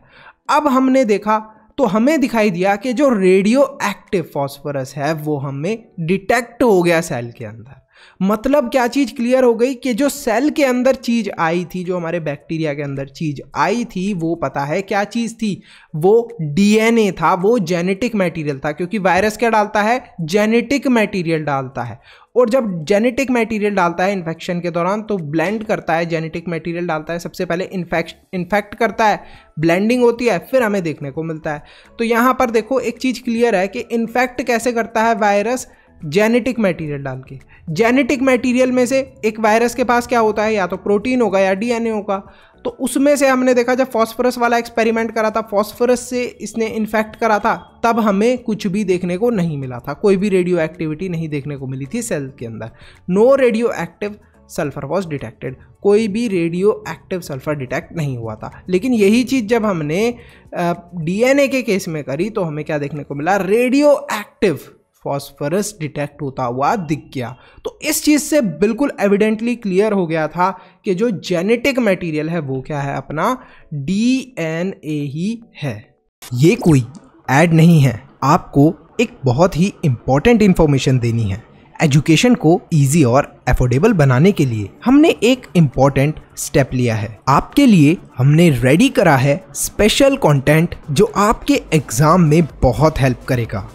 अब हमने देखा तो हमें दिखाई दिया कि जो रेडियो एक्टिव फॉस्फोरस है वो हमें डिटेक्ट हो गया सेल के अंदर। मतलब क्या चीज क्लियर हो गई कि जो सेल के अंदर चीज आई थी, जो हमारे बैक्टीरिया के अंदर चीज आई थी, वो पता है क्या चीज थी, वो डीएनए था, वो जेनेटिक मटेरियल था। क्योंकि वायरस क्या डालता है, जेनेटिक मटेरियल डालता है। और जब जेनेटिक मटेरियल डालता है इन्फेक्शन के दौरान तो ब्लेंड करता है, जेनेटिक मटेरियल डालता है, सबसे पहले इन्फेक्ट करता है, ब्लेंडिंग होती है, फिर हमें देखने को मिलता है। तो यहाँ पर देखो एक चीज क्लियर है कि इन्फेक्ट कैसे करता है वायरस, जेनेटिक मटेरियल डाल के। जेनेटिक मटेरियल में से एक वायरस के पास क्या होता है, या तो प्रोटीन होगा या डीएनए होगा। तो उसमें से हमने देखा जब फॉस्फोरस वाला एक्सपेरिमेंट करा था, फॉस्फोरस से इसने इन्फेक्ट करा था, तब हमें कुछ भी देखने को नहीं मिला था, कोई भी रेडियो एक्टिविटी नहीं देखने को मिली थी सेल के अंदर। No radioactive sulphur was detected, कोई भी रेडियो एक्टिव सल्फर डिटेक्ट नहीं हुआ था। लेकिन यही चीज़ जब हमने डीएनए के केस में करी तो हमें क्या देखने को मिला, रेडियो एक्टिव फॉस्फोरस डिटेक्ट होता हुआ दिख गया। तो इस चीज़ से बिल्कुल एविडेंटली क्लियर हो गया था कि जो जेनेटिक मटेरियल है वो क्या है, अपना डीएनए ही है। ये कोई ऐड नहीं है, आपको एक बहुत ही इंपॉर्टेंट इंफॉर्मेशन देनी है। एजुकेशन को इजी और अफोर्डेबल बनाने के लिए हमने एक इम्पॉर्टेंट स्टेप लिया है। आपके लिए हमने रेडी करा है स्पेशल कंटेंट जो आपके एग्जाम में बहुत हेल्प करेगा।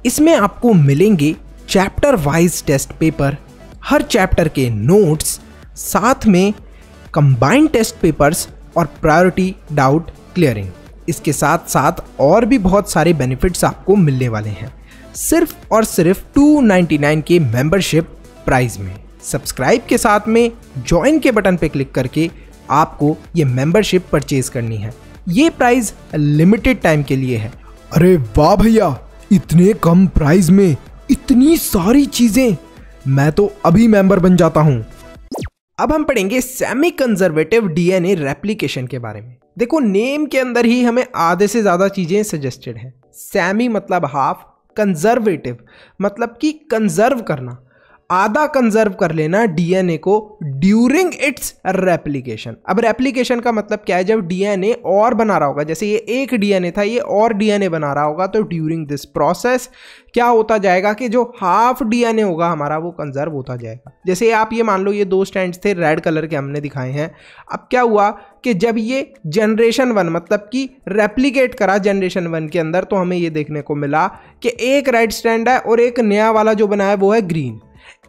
इसमें आपको मिलेंगे चैप्टर वाइज टेस्ट पेपर, हर चैप्टर के नोट्स, साथ में कंबाइंड टेस्ट पेपर्स और प्रायोरिटी डाउट क्लियरिंग। इसके साथ साथ और भी बहुत सारे बेनिफिट्स आपको मिलने वाले हैं, सिर्फ और सिर्फ 299 के मेंबरशिप प्राइस में। सब्सक्राइब के साथ में ज्वाइन के बटन पे क्लिक करके आपको ये मेंबरशिप परचेज करनी है। ये प्राइस लिमिटेड टाइम के लिए है। अरे वाह भैया, इतने कम प्राइस में इतनी सारी चीजें, मैं तो अभी मेंबर बन जाता हूं। अब हम पढ़ेंगे सेमी कंजर्वेटिव डीएनए रेप्लिकेशन के बारे में। देखो नेम के अंदर ही हमें आधे से ज्यादा चीजें सजेस्टेड हैं। सेमी मतलब हाफ, कंजर्वेटिव मतलब कि कंजर्व करना, आधा कंजर्व कर लेना डीएनए को ड्यूरिंग इट्स रेप्लिकेशन। अब रेप्लिकेशन का मतलब क्या है, जब डीएनए और बना रहा होगा, जैसे ये एक डीएनए था, ये और डीएनए बना रहा होगा, तो ड्यूरिंग दिस प्रोसेस क्या होता जाएगा कि जो हाफ डीएनए होगा हमारा वो कंजर्व होता जाएगा। जैसे आप ये मान लो ये 2 स्टैंड्स थे रेड कलर के हमने दिखाए हैं। अब क्या हुआ कि जब ये जनरेशन 1 मतलब कि रेप्लिकेट करा जनरेशन 1 के अंदर, तो हमें ये देखने को मिला कि एक रेड स्टैंड है और एक नया वाला जो बना है वो है ग्रीन।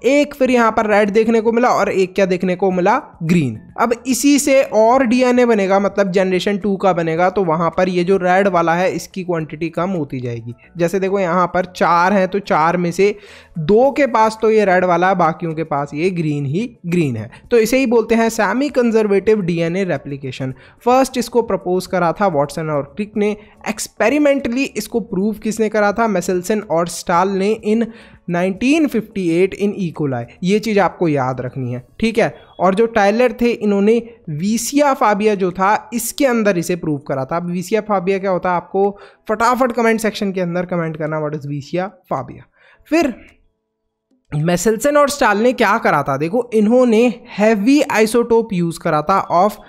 एक फिर यहाँ पर रेड देखने को मिला और एक क्या देखने को मिला, ग्रीन। अब इसी से और डीएनए बनेगा, मतलब जनरेशन 2 का बनेगा, तो वहाँ पर ये जो रेड वाला है इसकी क्वांटिटी कम होती जाएगी। जैसे देखो यहाँ पर 4 हैं तो 4 में से 2 के पास तो ये रेड वाला है, बाकियों के पास ये ग्रीन ही ग्रीन है। तो इसे ही बोलते हैं semi conservative DNA replication. First इसको प्रपोज करा था वॉटसन और क्रिक ने। एक्सपेरिमेंटली इसको प्रूव किसने करा था, मेसेल्सन और स्टाल ने इन 1958 इन ई कोलाई। ये चीज़ आपको याद रखनी है, ठीक है। और जो टाइलर थे इन्होंने वीसिया फाबिया जो था इसके अंदर इसे प्रूव करा था। अब वीसिया फाबिया क्या होता है, आपको फटाफट कमेंट सेक्शन के अंदर कमेंट करना व्हाट इज वीसिया फाबिया। फिर मेसेल्सन और स्टाल ने क्या करा था, देखो इन्होंने हैवी आइसोटोप यूज करा था ऑफ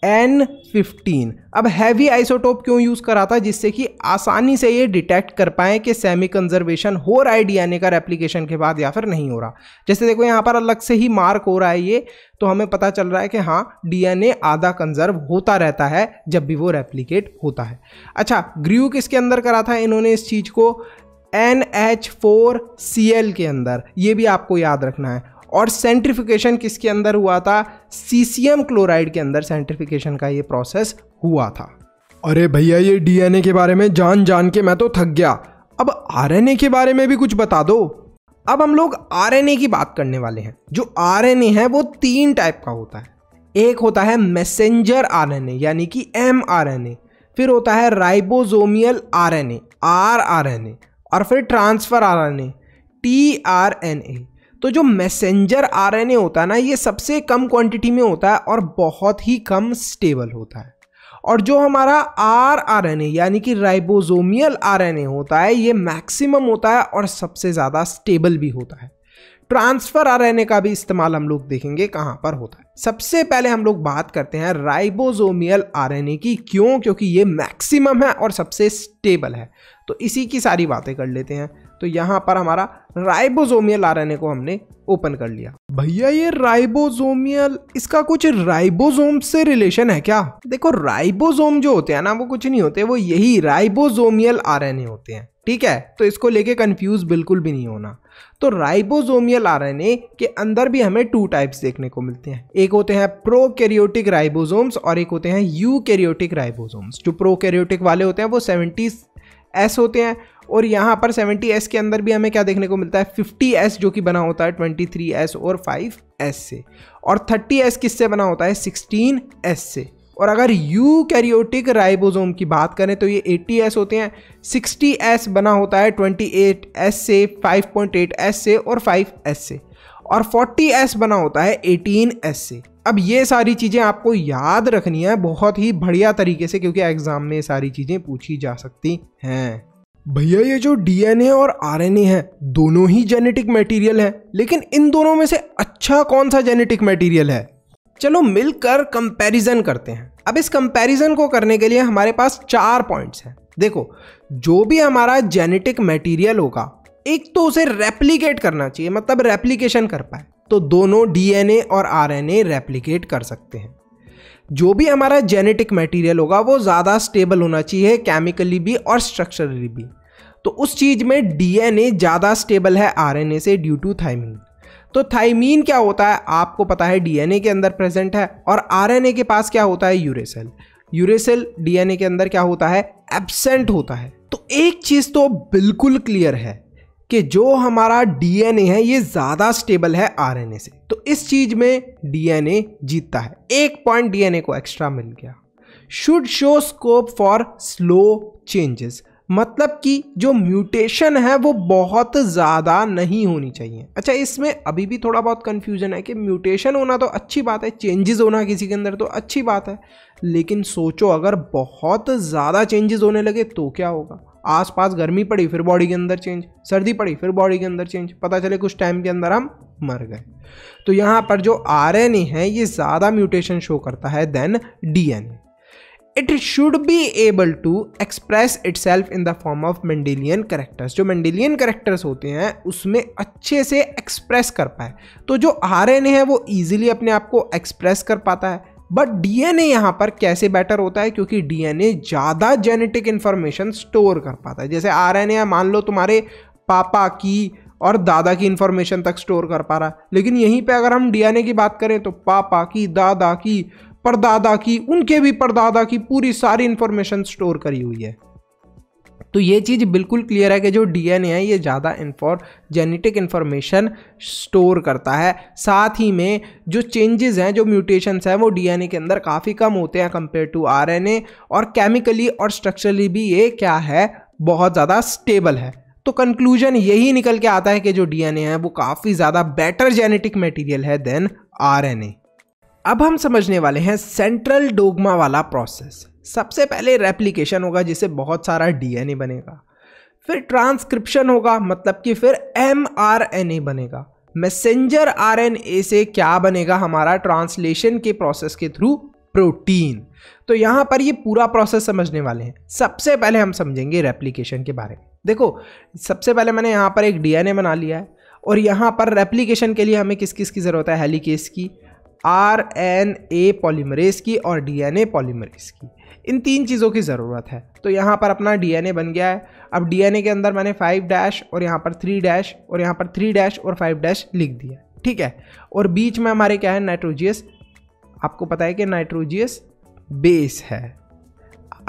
N15। अब हैवी आइसोटोप क्यों यूज करा था, जिससे कि आसानी से ये डिटेक्ट कर पाए कि सेमी कंजर्वेशन हो रहा है डीएनए का रेप्लिकेशन के बाद या फिर नहीं हो रहा। जैसे देखो यहाँ पर अलग से ही मार्क हो रहा है ये, तो हमें पता चल रहा है कि हाँ डीएनए आधा कंजर्व होता रहता है जब भी वो रेप्लिकेट होता है। अच्छा, ग्रू किसके अंदर करा था इन्होंने इस चीज को, NH4Cl के अंदर, ये भी आपको याद रखना है। और सेंट्रिफिकेशन किसके अंदर हुआ था, सीसियम क्लोराइड के अंदर सेंट्रिफिकेशन का ये प्रोसेस हुआ था। अरे भैया ये डीएनए के बारे में जान जान के मैं तो थक गया, अब आरएनए के बारे में भी कुछ बता दो। अब हम लोग आरएनए की बात करने वाले हैं। जो आरएनए है वो 3 टाइप का होता है। एक होता है मैसेंजर आरएनए यानी कि mRNA, फिर होता है राइबोसोमियल आरएनए rRNA, और फिर ट्रांसफर आरएनए tRNA। तो जो मैसेंजर आरएनए होता है ना, ये सबसे कम क्वांटिटी में होता है और बहुत ही कम स्टेबल होता है। और जो हमारा rRNA यानी कि राइबोसोमियल आरएनए होता है, ये मैक्सिमम होता है और सबसे ज़्यादा स्टेबल भी होता है। ट्रांसफर आरएनए का भी इस्तेमाल हम लोग देखेंगे कहाँ पर होता है। सबसे पहले हम लोग बात करते हैं राइबोसोमियल आरएनए की। क्यों? क्योंकि ये मैक्सिमम है और सबसे स्टेबल है। तो इसी की सारी बातें कर लेते हैं। तो यहाँ पर हमारा राइबोसोमियल आरएनए को हमने ओपन कर लिया। भैया ये राइबोसोमियल, इसका कुछ राइबोसोम से रिलेशन है क्या? देखो राइबोसोम जो होते हैं ना वो कुछ नहीं होते, वो यही राइबोसोमियल आरएनए होते हैं, ठीक है। तो इसको लेके कंफ्यूज बिल्कुल भी नहीं होना। तो राइबोसोमियल आरएनए के अंदर भी हमें 2 टाइप्स देखने को मिलते हैं। एक होते हैं प्रोकैरियोटिक राइबोसोम्स और एक होते हैं यूकैरियोटिक राइबोसोम्स। जो प्रोकैरियोटिक वाले होते हैं वो 70S होते हैं, और यहाँ पर 70s के अंदर भी हमें क्या देखने को मिलता है, 50s जो कि बना होता है 23s और 5s से, और 30s किससे बना होता है, 16s से। और अगर यूकैरियोटिक राइबोसोम की बात करें तो ये 80s होते हैं, 60s बना होता है 28s से, 5.8s से और 5s से, और 40s बना होता है 18s से। अब ये सारी चीज़ें आपको याद रखनी है बहुत ही बढ़िया तरीके से, क्योंकि एग्जाम में ये सारी चीज़ें पूछी जा सकती हैं। भैया ये जो डीएनए और आरएनए है दोनों ही जेनेटिक मटेरियल है, लेकिन इन दोनों में से अच्छा कौन सा जेनेटिक मटेरियल है? चलो मिलकर कंपैरिजन करते हैं। अब इस कंपैरिजन को करने के लिए हमारे पास 4 पॉइंट्स हैं। देखो, जो भी हमारा जेनेटिक मटेरियल होगा, एक तो उसे रेप्लिकेट करना चाहिए, मतलब रेप्लिकेशन कर पाए, तो दोनों डीएनए और आरएनए रेप्लिकेट कर सकते हैं। जो भी हमारा जेनेटिक मटेरियल होगा वो ज़्यादा स्टेबल होना चाहिए, केमिकली भी और स्ट्रक्चरली भी। तो उस चीज़ में डीएनए ज़्यादा स्टेबल है आरएनए से ड्यू टू थाइमीन। तो थाइमीन क्या होता है, आपको पता है डीएनए के अंदर प्रेजेंट है, और आरएनए के पास क्या होता है, यूरेसिल। यूरेसिल डीएनए के अंदर क्या होता है, एब्सेंट होता है। तो एक चीज़ तो बिल्कुल क्लियर है कि जो हमारा डीएनए है ये ज़्यादा स्टेबल है आरएनए से, तो इस चीज़ में डीएनए जीतता है। 1 पॉइंट डीएनए को एक्स्ट्रा मिल गया। Should show scope for slow changes, मतलब कि जो म्यूटेशन है वो बहुत ज़्यादा नहीं होनी चाहिए। अच्छा, इसमें अभी भी थोड़ा बहुत कंफ्यूजन है कि म्यूटेशन होना तो अच्छी बात है, चेंजेस होना किसी के अंदर तो अच्छी बात है, लेकिन सोचो अगर बहुत ज़्यादा चेंजेस होने लगे तो क्या होगा। आसपास गर्मी पड़ी फिर बॉडी के अंदर चेंज, सर्दी पड़ी फिर बॉडी के अंदर चेंज, पता चले कुछ टाइम के अंदर हम मर गए। तो यहाँ पर जो आरएनए है ये ज़्यादा म्यूटेशन शो करता है then DNA. It should be able to express itself in the form of Mendelian characters. जो मेंडेलियन कैरेक्टर्स होते हैं उसमें अच्छे से एक्सप्रेस कर पाए। तो जो आरएनए है वो इजीली अपने आप को एक्सप्रेस कर पाता है, बट डीएनए यहाँ पर कैसे बेटर होता है, क्योंकि डीएनए ज़्यादा जेनेटिक इंफॉर्मेशन स्टोर कर पाता है। जैसे आरएनए मान लो तुम्हारे पापा की और दादा की इंफॉर्मेशन तक स्टोर कर पा रहा है, लेकिन यहीं पे अगर हम डीएनए की बात करें तो पापा की, दादा की, परदादा की, उनके भी परदादा की पूरी सारी इंफॉर्मेशन स्टोर करी हुई है। तो ये चीज़ बिल्कुल क्लियर है कि जो डीएनए है ये ज़्यादा जेनेटिक इंफॉर्मेशन स्टोर करता है। साथ ही में जो चेंजेस हैं, जो म्यूटेशंस हैं, वो डीएनए के अंदर काफ़ी कम होते हैं कंपेयर टू आरएनए, और केमिकली और स्ट्रक्चरली भी ये क्या है, बहुत ज़्यादा स्टेबल है। तो कंक्लूजन यही निकल के आता है कि जो डीएनए है वो काफ़ी ज़्यादा बेटर जेनेटिक मटेरियल है देन आरएनए। अब हम समझने वाले हैं सेंट्रल डोग्मा वाला प्रोसेस। सबसे पहले रेप्लिकेशन होगा जिससे बहुत सारा डीएनए बनेगा, फिर ट्रांसक्रिप्शन होगा, मतलब कि फिर एमआरएनए बनेगा। मैसेंजर आरएनए से क्या बनेगा, हमारा ट्रांसलेशन के प्रोसेस के थ्रू प्रोटीन। तो यहाँ पर ये पूरा प्रोसेस समझने वाले हैं। सबसे पहले हम समझेंगे रेप्लिकेशन के बारे में। देखो, सबसे पहले मैंने यहाँ पर एक डीएनए बना लिया है, और यहाँ पर रेप्लिकेशन के लिए हमें किस किस की ज़रूरत है, हेलिकेस की, आरएनए पॉलीमरेज की और डीएनए पॉलीमरेज की। इन 3 चीज़ों की ज़रूरत है। तो यहाँ पर अपना डीएनए बन गया है। अब डीएनए के अंदर मैंने 5' और यहाँ पर 3' और यहाँ पर 3' और 5' लिख दिया, ठीक है। और बीच में हमारे क्या है, नाइट्रोजियस, आपको पता है कि नाइट्रोजियस बेस है।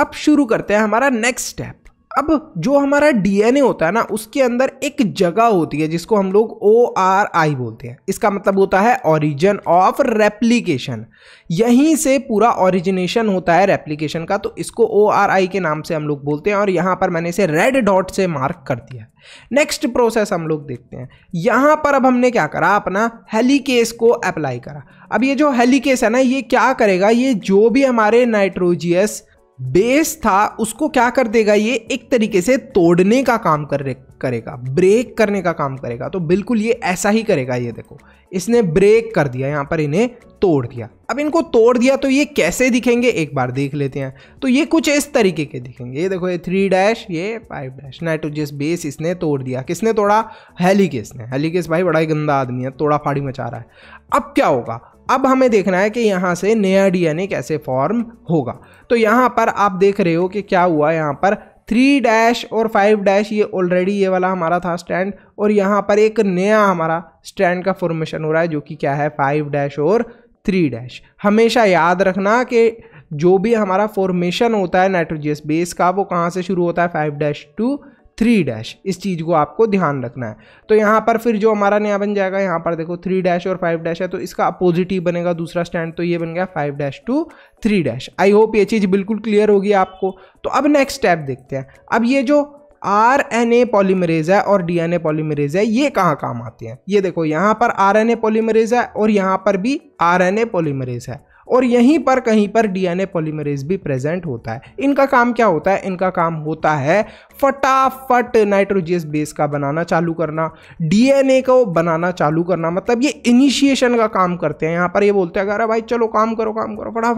अब शुरू करते हैं हमारा नेक्स्ट स्टेप। अब जो हमारा डीएनए होता है ना, उसके अंदर एक जगह होती है जिसको हम लोग ORI बोलते हैं। इसका मतलब होता है ओरिजिन ऑफ रेप्लिकेशन। यहीं से पूरा ओरिजिनेशन होता है रेप्लिकेशन का, तो इसको ORI के नाम से हम लोग बोलते हैं, और यहाँ पर मैंने इसे रेड डॉट से मार्क कर दिया। नेक्स्ट प्रोसेस हम लोग देखते हैं। यहाँ पर अब हमने क्या करा, अपना हेलिकेस को अप्लाई करा। अब ये जो हेलिकेस है ना, ये क्या करेगा, ये जो भी हमारे नाइट्रोजियस बेस था उसको क्या कर देगा, ये एक तरीके से तोड़ने का काम करेगा, ब्रेक करने का काम करेगा। तो बिल्कुल ये ऐसा ही करेगा। ये देखो, इसने ब्रेक कर दिया, यहाँ पर इन्हें तोड़ दिया। अब इनको तोड़ दिया तो ये कैसे दिखेंगे एक बार देख लेते हैं। तो ये कुछ इस तरीके के दिखेंगे। ये देखो, ये 3' ये 5', नाइट्रोजियस बेस इसने तोड़ दिया। किसने तोड़ा, हेलिकेस ने। हेलिकेस भाई बड़ा ही गंदा आदमी है, तोड़ा फाड़ी मचा रहा है। अब क्या होगा, अब हमें देखना है कि यहाँ से नया डीएनए कैसे फॉर्म होगा। तो यहाँ पर आप देख रहे हो कि क्या हुआ, यहाँ पर 3' और 5' ये ऑलरेडी ये वाला हमारा था स्टैंड, और यहाँ पर एक नया हमारा स्टैंड का फॉर्मेशन हो रहा है जो कि क्या है, 5' और 3'। हमेशा याद रखना कि जो भी हमारा फॉर्मेशन होता है नाइट्रोजियस बेस का, वो कहाँ से शुरू होता है, 5' to 3' इस चीज़ को आपको ध्यान रखना है। तो यहाँ पर फिर जो हमारा नया बन जाएगा, यहाँ पर देखो 3' और 5' है तो इसका अपोजिट ही बनेगा दूसरा स्टैंड, तो ये बन गया 5' to 3'। आई होप ये चीज़ बिल्कुल क्लियर होगी आपको। तो अब नेक्स्ट स्टेप देखते हैं। अब ये जो RNA पॉलीमरेज है और DNA पॉलीमरेज है, ये कहाँ काम आते हैं? ये देखो यहाँ पर RNA पॉलीमरेज है और यहाँ पर भी RNA पॉलीमरेज है और यहीं पर कहीं पर DNA पॉलीमरेज भी प्रेजेंट होता है। इनका काम क्या होता है? इनका काम होता है फटाफट नाइट्रोजियस बेस का बनाना चालू करना, DNA को बनाना चालू करना, मतलब ये इनिशिएशन का काम करते हैं। यहाँ पर ये बोलते हैं अरे भाई चलो काम करो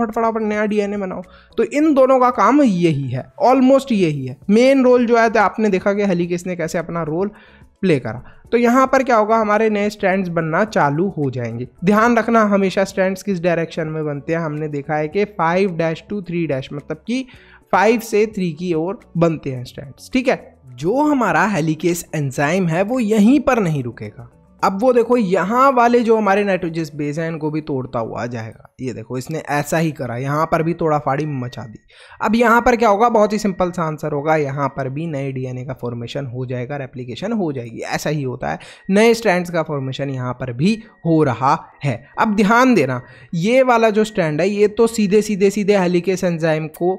फटाफट नया DNA बनाओ। तो इन दोनों का काम यही है, ऑलमोस्ट यही है। मेन रोल जो है तो आपने देखा कि हेलिकेस ने कैसे अपना रोल प्ले करा। तो यहाँ पर क्या होगा, हमारे नए स्ट्रैंड्स बनना चालू हो जाएंगे। ध्यान रखना हमेशा स्ट्रैंड्स किस डायरेक्शन में बनते हैं। हमने देखा है कि 5' to 3', मतलब कि 5 से 3 की ओर बनते हैं स्ट्रैंड्स, ठीक है। जो हमारा हेलिकेस एंजाइम है वो यहीं पर नहीं रुकेगा। अब वो देखो यहाँ वाले जो हमारे नाइट्रोजस बेस हैं इनको भी तोड़ता हुआ आ जाएगा। ये देखो इसने ऐसा ही करा, यहाँ पर भी तोड़ा फाड़ी मचा दी। अब यहाँ पर क्या होगा, बहुत ही सिंपल सा आंसर होगा, यहाँ पर भी नए DNA का फॉर्मेशन हो जाएगा, रेप्लिकेशन हो जाएगी। ऐसा ही होता है, नए स्ट्रैंड्स का फॉर्मेशन यहाँ पर भी हो रहा है। अब ध्यान देना, ये वाला जो स्ट्रैंड है ये तो सीधे हेलिकेस एंजाइम को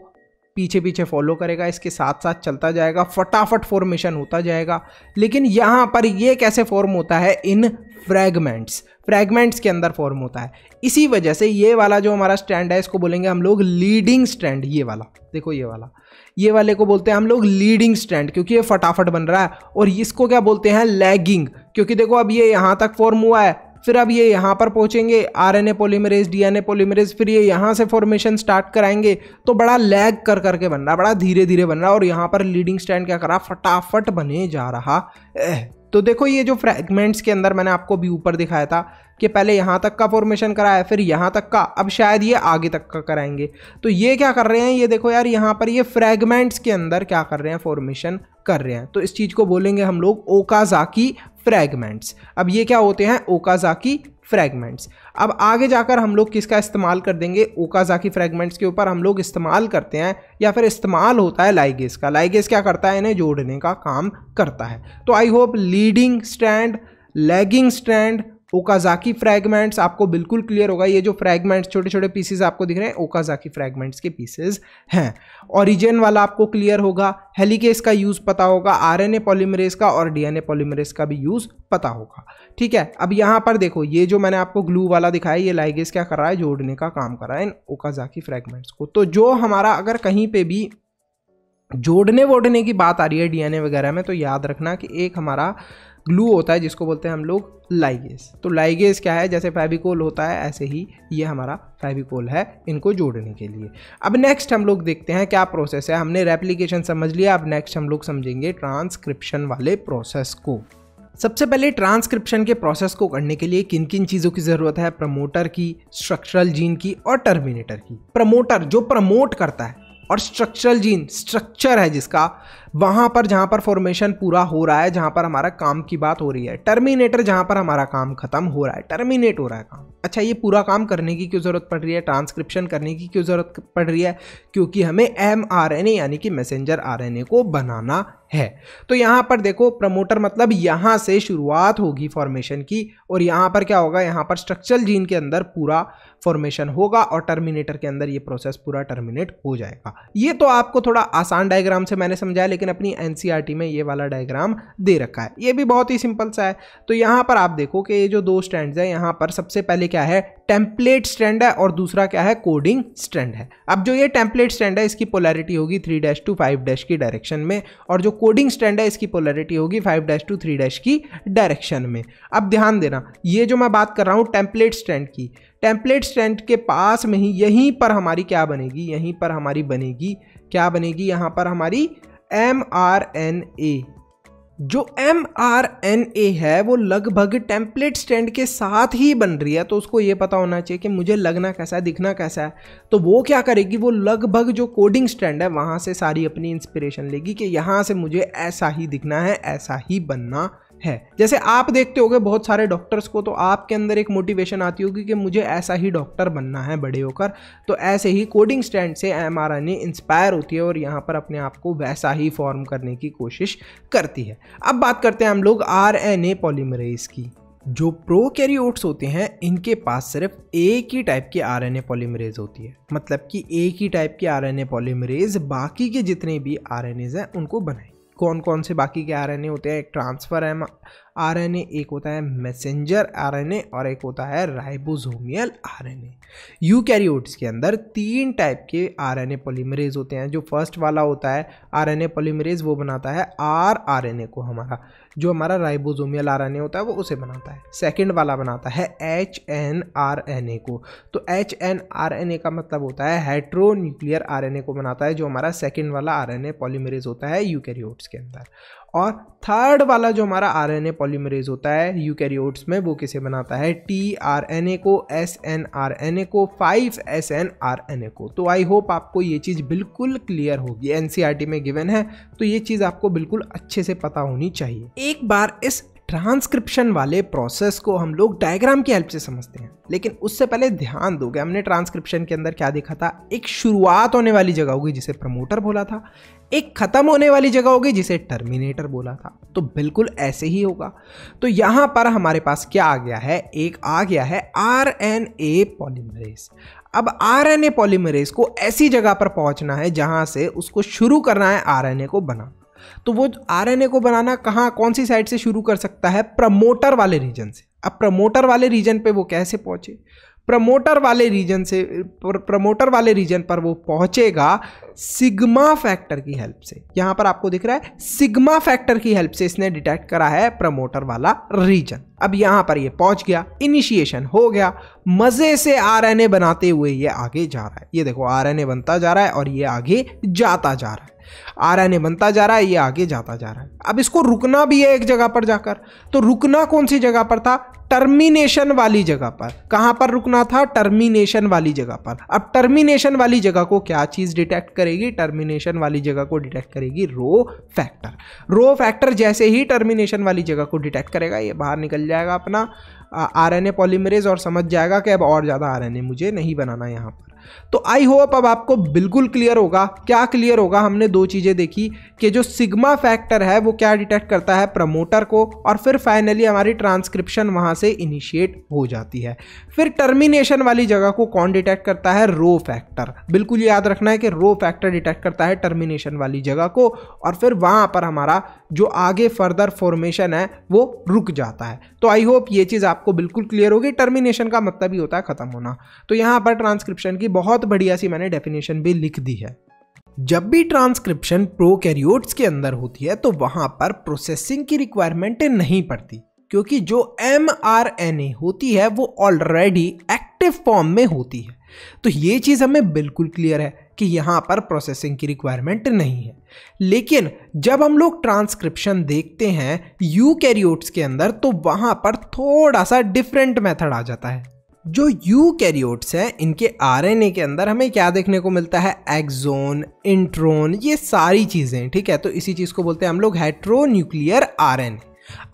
पीछे फॉलो करेगा, इसके साथ साथ चलता जाएगा, फटाफट फॉर्मेशन होता जाएगा। लेकिन यहाँ पर ये कैसे फॉर्म होता है, इन फ्रैगमेंट्स के अंदर फॉर्म होता है। इसी वजह से ये वाला जो हमारा स्ट्रैंड है इसको बोलेंगे हम लोग लीडिंग स्ट्रैंड। ये वाला देखो, ये वाले को बोलते हैं हम लोग लीडिंग स्ट्रैंड, क्योंकि ये फटाफट बन रहा है। और इसको क्या बोलते हैं, लैगिंग, क्योंकि देखो अब ये यहाँ तक फॉर्म हुआ है, फिर अब ये यहाँ पर पहुंचेंगे RNA पॉलीमरेज, DNA पॉलीमरेज, फिर ये यहाँ से फॉर्मेशन स्टार्ट कराएंगे। तो बड़ा लैग करके बन रहा है, बड़ा धीरे बन रहा है। और यहाँ पर लीडिंग स्ट्रैंड क्या करा, फटाफट बने जा रहा है। तो देखो ये जो फ्रैगमेंट्स के अंदर मैंने आपको भी ऊपर दिखाया था कि पहले यहाँ तक का फॉर्मेशन कराया, फिर यहाँ तक का, अब शायद ये आगे तक का कराएंगे। तो ये क्या कर रहे हैं, ये देखो यार यहाँ पर ये फ्रैगमेंट्स के अंदर क्या कर रहे हैं, फॉर्मेशन कर रहे हैं। तो इस चीज को बोलेंगे हम लोग ओकाजाकी फ्रैगमेंट्स। अब ये क्या होते हैं, ओकाजाकी फ्रैगमेंट्स। अब आगे जाकर हम लोग किसका इस्तेमाल कर देंगे, ओकाजाकी फ्रैगमेंट्स के ऊपर हम लोग इस्तेमाल करते हैं, या फिर इस्तेमाल होता है लाइगेस का। लाइगेस क्या करता है, इन्हें जोड़ने का काम करता है। तो I hope leading strand, lagging strand, Okazaki fragments आपको बिल्कुल क्लियर होगा। ये जो फ्रैगमेंट्स छोटे छोटे पीसेस आपको दिख रहे हैं, ओकाजाकी फ्रैगमेंट्स के पीसेस हैं। ओरिजिन वाला आपको क्लियर होगा, हेलिकेस का यूज पता होगा, RNA पॉलीमरेज का और DNA पॉलीमरेज का भी यूज पता होगा, ठीक है। अब यहाँ पर देखो, ये जो मैंने आपको ग्लू वाला दिखाया, ये लाइगेस क्या कर रहा है, जोड़ने का काम कर रहा है इन ओकाजाकी फ्रैगमेंट्स को। तो जो हमारा अगर कहीं पे भी जोड़ने वोड़ने की बात आ रही है DNA वगैरह में, तो याद रखना कि एक हमारा ग्लू होता है जिसको बोलते हैं हम लोग लाइगेस। तो लाइगेस क्या है, जैसे फेविकोल होता है ऐसे ही ये हमारा फेविकोल है इनको जोड़ने के लिए। अब नेक्स्ट हम लोग देखते हैं क्या प्रोसेस है। हमने रेप्लिकेशन समझ लिया, अब नेक्स्ट हम लोग समझेंगे ट्रांसक्रिप्शन वाले प्रोसेस को। सबसे पहले ट्रांसक्रिप्शन के प्रोसेस को करने के लिए किन किन चीज़ों की ज़रूरत है, प्रमोटर की, स्ट्रक्चरल जीन की और टर्मिनेटर की। प्रमोटर जो प्रमोट करता है, और स्ट्रक्चरल जीन स्ट्रक्चर है जिसका, वहां पर जहां पर फॉर्मेशन पूरा हो रहा है, जहां पर हमारा काम की बात हो रही है। टर्मिनेटर जहां पर हमारा काम खत्म हो रहा है, टर्मिनेट हो रहा है काम। अच्छा, ये पूरा काम करने की क्यों जरूरत पड़ रही है, ट्रांसक्रिप्शन करने की क्यों जरूरत पड़ रही है, क्योंकि हमें mRNA यानी कि मैसेंजर RNA को बनाना है। तो यहाँ पर देखो, प्रमोटर मतलब यहाँ से शुरुआत होगी फॉर्मेशन की, और यहाँ पर क्या होगा, यहाँ पर स्ट्रक्चरल जीन के अंदर पूरा फॉर्मेशन होगा और टर्मिनेटर के अंदर ये प्रोसेस पूरा टर्मिनेट हो जाएगा। ये तो आपको थोड़ा आसान डायग्राम से मैंने समझाया, लेकिन अपनी NCERT में ये वाला डायग्राम दे रखा है, ये भी बहुत ही सिंपल सा है। तो यहाँ पर आप देखो कि ये जो दो स्ट्रैंड्स है, यहाँ पर सबसे पहले क्या है, टेम्पलेट स्ट्रैंड है, और दूसरा क्या है, कोडिंग स्ट्रैंड है। अब जो ये टेम्पलेट स्ट्रैंड है इसकी पोलैरिटी होगी 3' to 5' की डायरेक्शन में, और जो कोडिंग स्ट्रैंड है इसकी पोलैरिटी होगी 5' to 3' की डायरेक्शन में। अब ध्यान देना, ये जो मैं बात कर रहा हूँ टेम्पलेट स्ट्रैंड की, टेम्पलेट स्ट्रैंड के पास में ही यहीं पर हमारी क्या बनेगी, यहीं पर हमारी बनेगी क्या बनेगी, यहाँ पर हमारी mRNA। जो mRNA है वो लगभग टेम्पलेट स्ट्रैंड के साथ ही बन रही है, तो उसको ये पता होना चाहिए कि मुझे लगना कैसा है, दिखना कैसा है। तो वो क्या करेगी, वो लगभग जो कोडिंग स्ट्रैंड है वहाँ से सारी अपनी इंस्पिरेशन लेगी कि यहाँ से मुझे ऐसा ही दिखना है, ऐसा ही बनना है। जैसे आप देखते होगे बहुत सारे डॉक्टर्स को, तो आपके अंदर एक मोटिवेशन आती होगी कि मुझे ऐसा ही डॉक्टर बनना है बड़े होकर। तो ऐसे ही कोडिंग स्ट्रैंड से mRNA इंस्पायर होती है और यहाँ पर अपने आप को वैसा ही फॉर्म करने की कोशिश करती है। अब बात करते हैं हम लोग RNA पॉलीमरेज की। जो प्रोकैरियोट्स होते हैं इनके पास सिर्फ एक ही टाइप की RNA पॉलीमरेज होती है, मतलब कि एक ही टाइप की RNA पॉलीमरेज बाकी के जितने भी RNAs हैं उनको बनाए। कौन कौन से बाकी के RNA होते हैं? एक ट्रांसफर RNA, एक होता है मैसेंजर RNA और एक होता है राइबोसोमियल RNA। यूकैरियोट्स के अंदर 3 टाइप के RNA पॉलीमरेज होते हैं। जो फर्स्ट वाला होता है RNA पॉलीमरेज वो बनाता है rRNA को, हमारा जो हमारा राइबोसोमियल RNA होता है वो उसे बनाता है। सेकंड वाला बनाता है hnRNA को, तो hnRNA का मतलब होता है हेट्रोन्यूक्लियर RNA को बनाता है, जो हमारा सेकंड वाला RNA पॉलीमरेज होता है यूकैरियोट्स के अंदर। और थर्ड वाला जो हमारा RNA पॉलीमरेज होता है यूकैरियोट्स में वो किसे बनाता है? tRNA को, snRNA को, 5SNRNA को। तो आई होप आपको ये चीज़ बिल्कुल क्लियर होगी, NCERT में गिवन है तो ये चीज़ आपको बिल्कुल अच्छे से पता होनी चाहिए। एक बार इस ट्रांसक्रिप्शन वाले प्रोसेस को हम लोग डायग्राम की हेल्प से समझते हैं, लेकिन उससे पहले ध्यान दोगे हमने ट्रांसक्रिप्शन के अंदर क्या देखा था? एक शुरुआत होने वाली जगह होगी जिसे प्रमोटर बोला था, एक खत्म होने वाली जगह होगी जिसे टर्मिनेटर बोला था। तो बिल्कुल ऐसे ही होगा। तो यहां पर हमारे पास क्या आ गया है? एक आ गया है RNA पॉलीमरेज। अब RNA पॉलीमरेज को ऐसी जगह पर पहुंचना है जहां से उसको शुरू करना है RNA को बनाना। तो वो RNA को बनाना कहाँ, कौन सी साइड से शुरू कर सकता है? प्रमोटर वाले रीजन से। अब प्रमोटर वाले रीजन पे वो कैसे पहुंचे? प्रमोटर वाले रीजन पर वो पहुंचेगा सिग्मा फैक्टर की हेल्प से। यहां पर आपको दिख रहा है सिग्मा फैक्टर की हेल्प से इसने डिटेक्ट करा है प्रमोटर वाला रीजन। अब यहां पर ये पहुंच गया, इनिशिएशन हो गया, मजे से RNA बनाते हुए ये आगे जा रहा है। ये देखो RNA बनता जा रहा है और ये आगे जाता जा रहा है। RNA बनता जा रहा है, ये आगे जाता जा रहा है। अब इसको रुकना भी है एक जगह पर जाकर, तो रुकना कौन सी जगह पर था? टर्मिनेशन वाली जगह पर। कहां पर रुकना था? टर्मिनेशन वाली जगह पर। अब टर्मिनेशन वाली जगह को क्या चीज डिटेक्ट करेगी? टर्मिनेशन वाली जगह को डिटेक्ट करेगी रो फैक्टर। रो फैक्टर जैसे ही टर्मिनेशन वाली जगह को डिटेक्ट करेगा, ये बाहर निकल जाएगा अपना RNA पॉलीमरेज और समझ जाएगा कि अब और ज्यादा RNA मुझे नहीं बनाना यहां पर। तो आई होप अब आपको बिल्कुल क्लियर होगा। क्या क्लियर होगा? हमने 2 चीजें देखी कि जो सिग्मा फैक्टर है वो क्या डिटेक्ट करता है? प्रमोटर को, और फिर फाइनली हमारी ट्रांसक्रिप्शन वहां से इनिशिएट हो जाती है। फिर टर्मिनेशन वाली जगह को कौन डिटेक्ट करता है? Rho factor. बिल्कुल याद रखना है कि रो फैक्टर डिटेक्ट करता है टर्मिनेशन वाली जगह को, और फिर वहां पर हमारा जो आगे फर्दर फॉर्मेशन है वो रुक जाता है। तो आई होप ये चीज आपको बिल्कुल क्लियर होगी। टर्मिनेशन का मतलब ही होता है खत्म होना। तो यहां पर ट्रांसक्रिप्शन की बहुत बढ़िया सी मैंने डेफिनेशन भी लिख दी है। जब भी ट्रांसक्रिप्शन प्रोकैरियोट्स के अंदर होती है तो वहां पर प्रोसेसिंग की रिक्वायरमेंट नहीं पड़ती, क्योंकि जो mRNA होती है वो ऑलरेडी एक्टिव फॉर्म में होती है। तो ये चीज हमें बिल्कुल क्लियर है कि यहां पर प्रोसेसिंग की रिक्वायरमेंट नहीं है। लेकिन जब हम लोग ट्रांसक्रिप्शन देखते हैं यूकैरियोट्स के अंदर, तो वहां पर थोड़ा सा डिफरेंट मेथड आ जाता है। जो यूकैरियोट्स हैं इनके RNA के अंदर हमें क्या देखने को मिलता है? एक्सोन, इंट्रोन, ये सारी चीजें, ठीक है। तो इसी चीज को बोलते हैं हम लोग हेट्रोन्यूक्लियर RNA।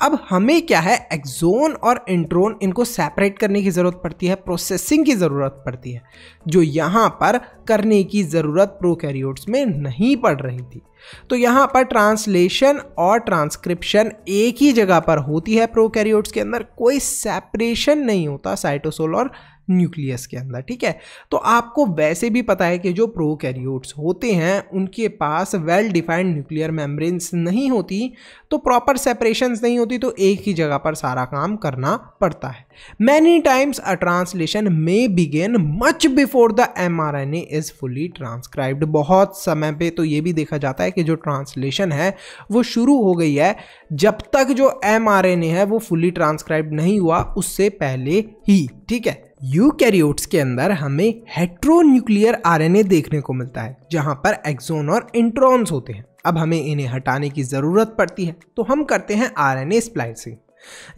अब हमें क्या है? एक्सोन और इंट्रोन, इनको सेपरेट करने की जरूरत पड़ती है, प्रोसेसिंग की जरूरत पड़ती है, जो यहां पर करने की जरूरत प्रोकैरियोट्स में नहीं पड़ रही थी। तो यहां पर ट्रांसलेशन और ट्रांसक्रिप्शन एक ही जगह पर होती है प्रोकैरियोट्स के अंदर, कोई सेपरेशन नहीं होता साइटोसोल और न्यूक्लियस के अंदर, ठीक है। तो आपको वैसे भी पता है कि जो प्रोकैरियोट्स होते हैं उनके पास वेल डिफाइंड न्यूक्लियर मेम्ब्रेन्स नहीं होती, तो प्रॉपर सेपरेशंस नहीं होती, तो एक ही जगह पर सारा काम करना पड़ता है। Many times a translation may begin much before the mRNA is fully transcribed. बहुत समय पे तो ये भी देखा जाता है कि जो ट्रांसलेशन है वो शुरू हो गई है जब तक जो mRNA है वो फुली ट्रांसक्राइब्ड नहीं हुआ, उससे पहले ही, ठीक है। यूकैरियोट्स के अंदर हमें हेट्रोन्यूक्लियर RNA देखने को मिलता है, जहां पर एक्सोन और इंट्रॉन्स होते हैं। अब हमें इन्हें हटाने की जरूरत पड़ती है, तो हम करते हैं RNA स्प्लाइसिंग,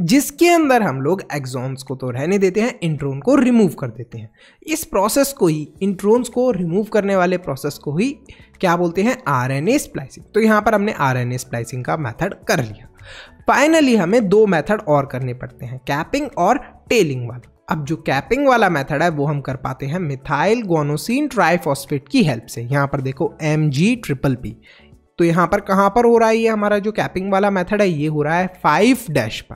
जिसके अंदर हम लोग एक्सॉन्स को तो रहने देते हैं, इंट्रोन को रिमूव कर देते हैं। इस प्रोसेस को ही, इंट्रोन्स को रिमूव करने वाले प्रोसेस को ही क्या बोलते हैं? RNA splicing. तो यहां पर हमने RNA स्प्लाइसिंग का मेथड कर लिया। फाइनली हमें दो मेथड और करने पड़ते हैं, कैपिंग और टेलिंग वाला। अब जो कैपिंग वाला मेथड है वो हम कर पाते हैं मिथाइल गुआनोसिन ट्राइफॉस्फेट की हेल्प से। यहाँ पर देखो MgPP। तो यहाँ पर कहाँ पर हो रहा है ये हमारा जो कैपिंग वाला मेथड है, ये हो रहा है 5' पर।